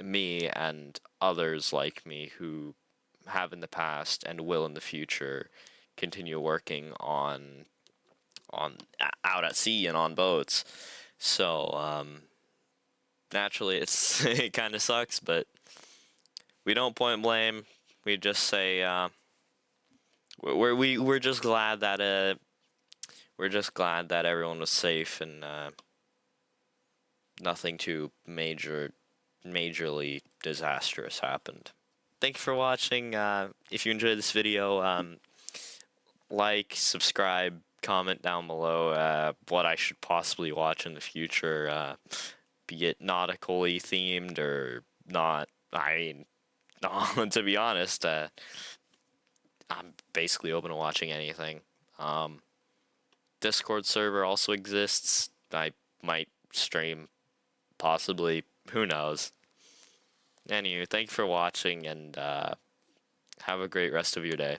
me and others like me who have in the past and will in the future continue working on out at sea and on boats. So naturally it kind of sucks, but we don't point blame. We just say we're just glad that everyone was safe and nothing too majorly disastrous happened. Thank you for watching. If you enjoyed this video, like, subscribe, comment down below what I should possibly watch in the future, be it nautically themed or not. I mean, to be honest, I'm basically open to watching anything. Discord server also exists. I might stream, possibly. Who knows? Anyway, thank you for watching, and have a great rest of your day.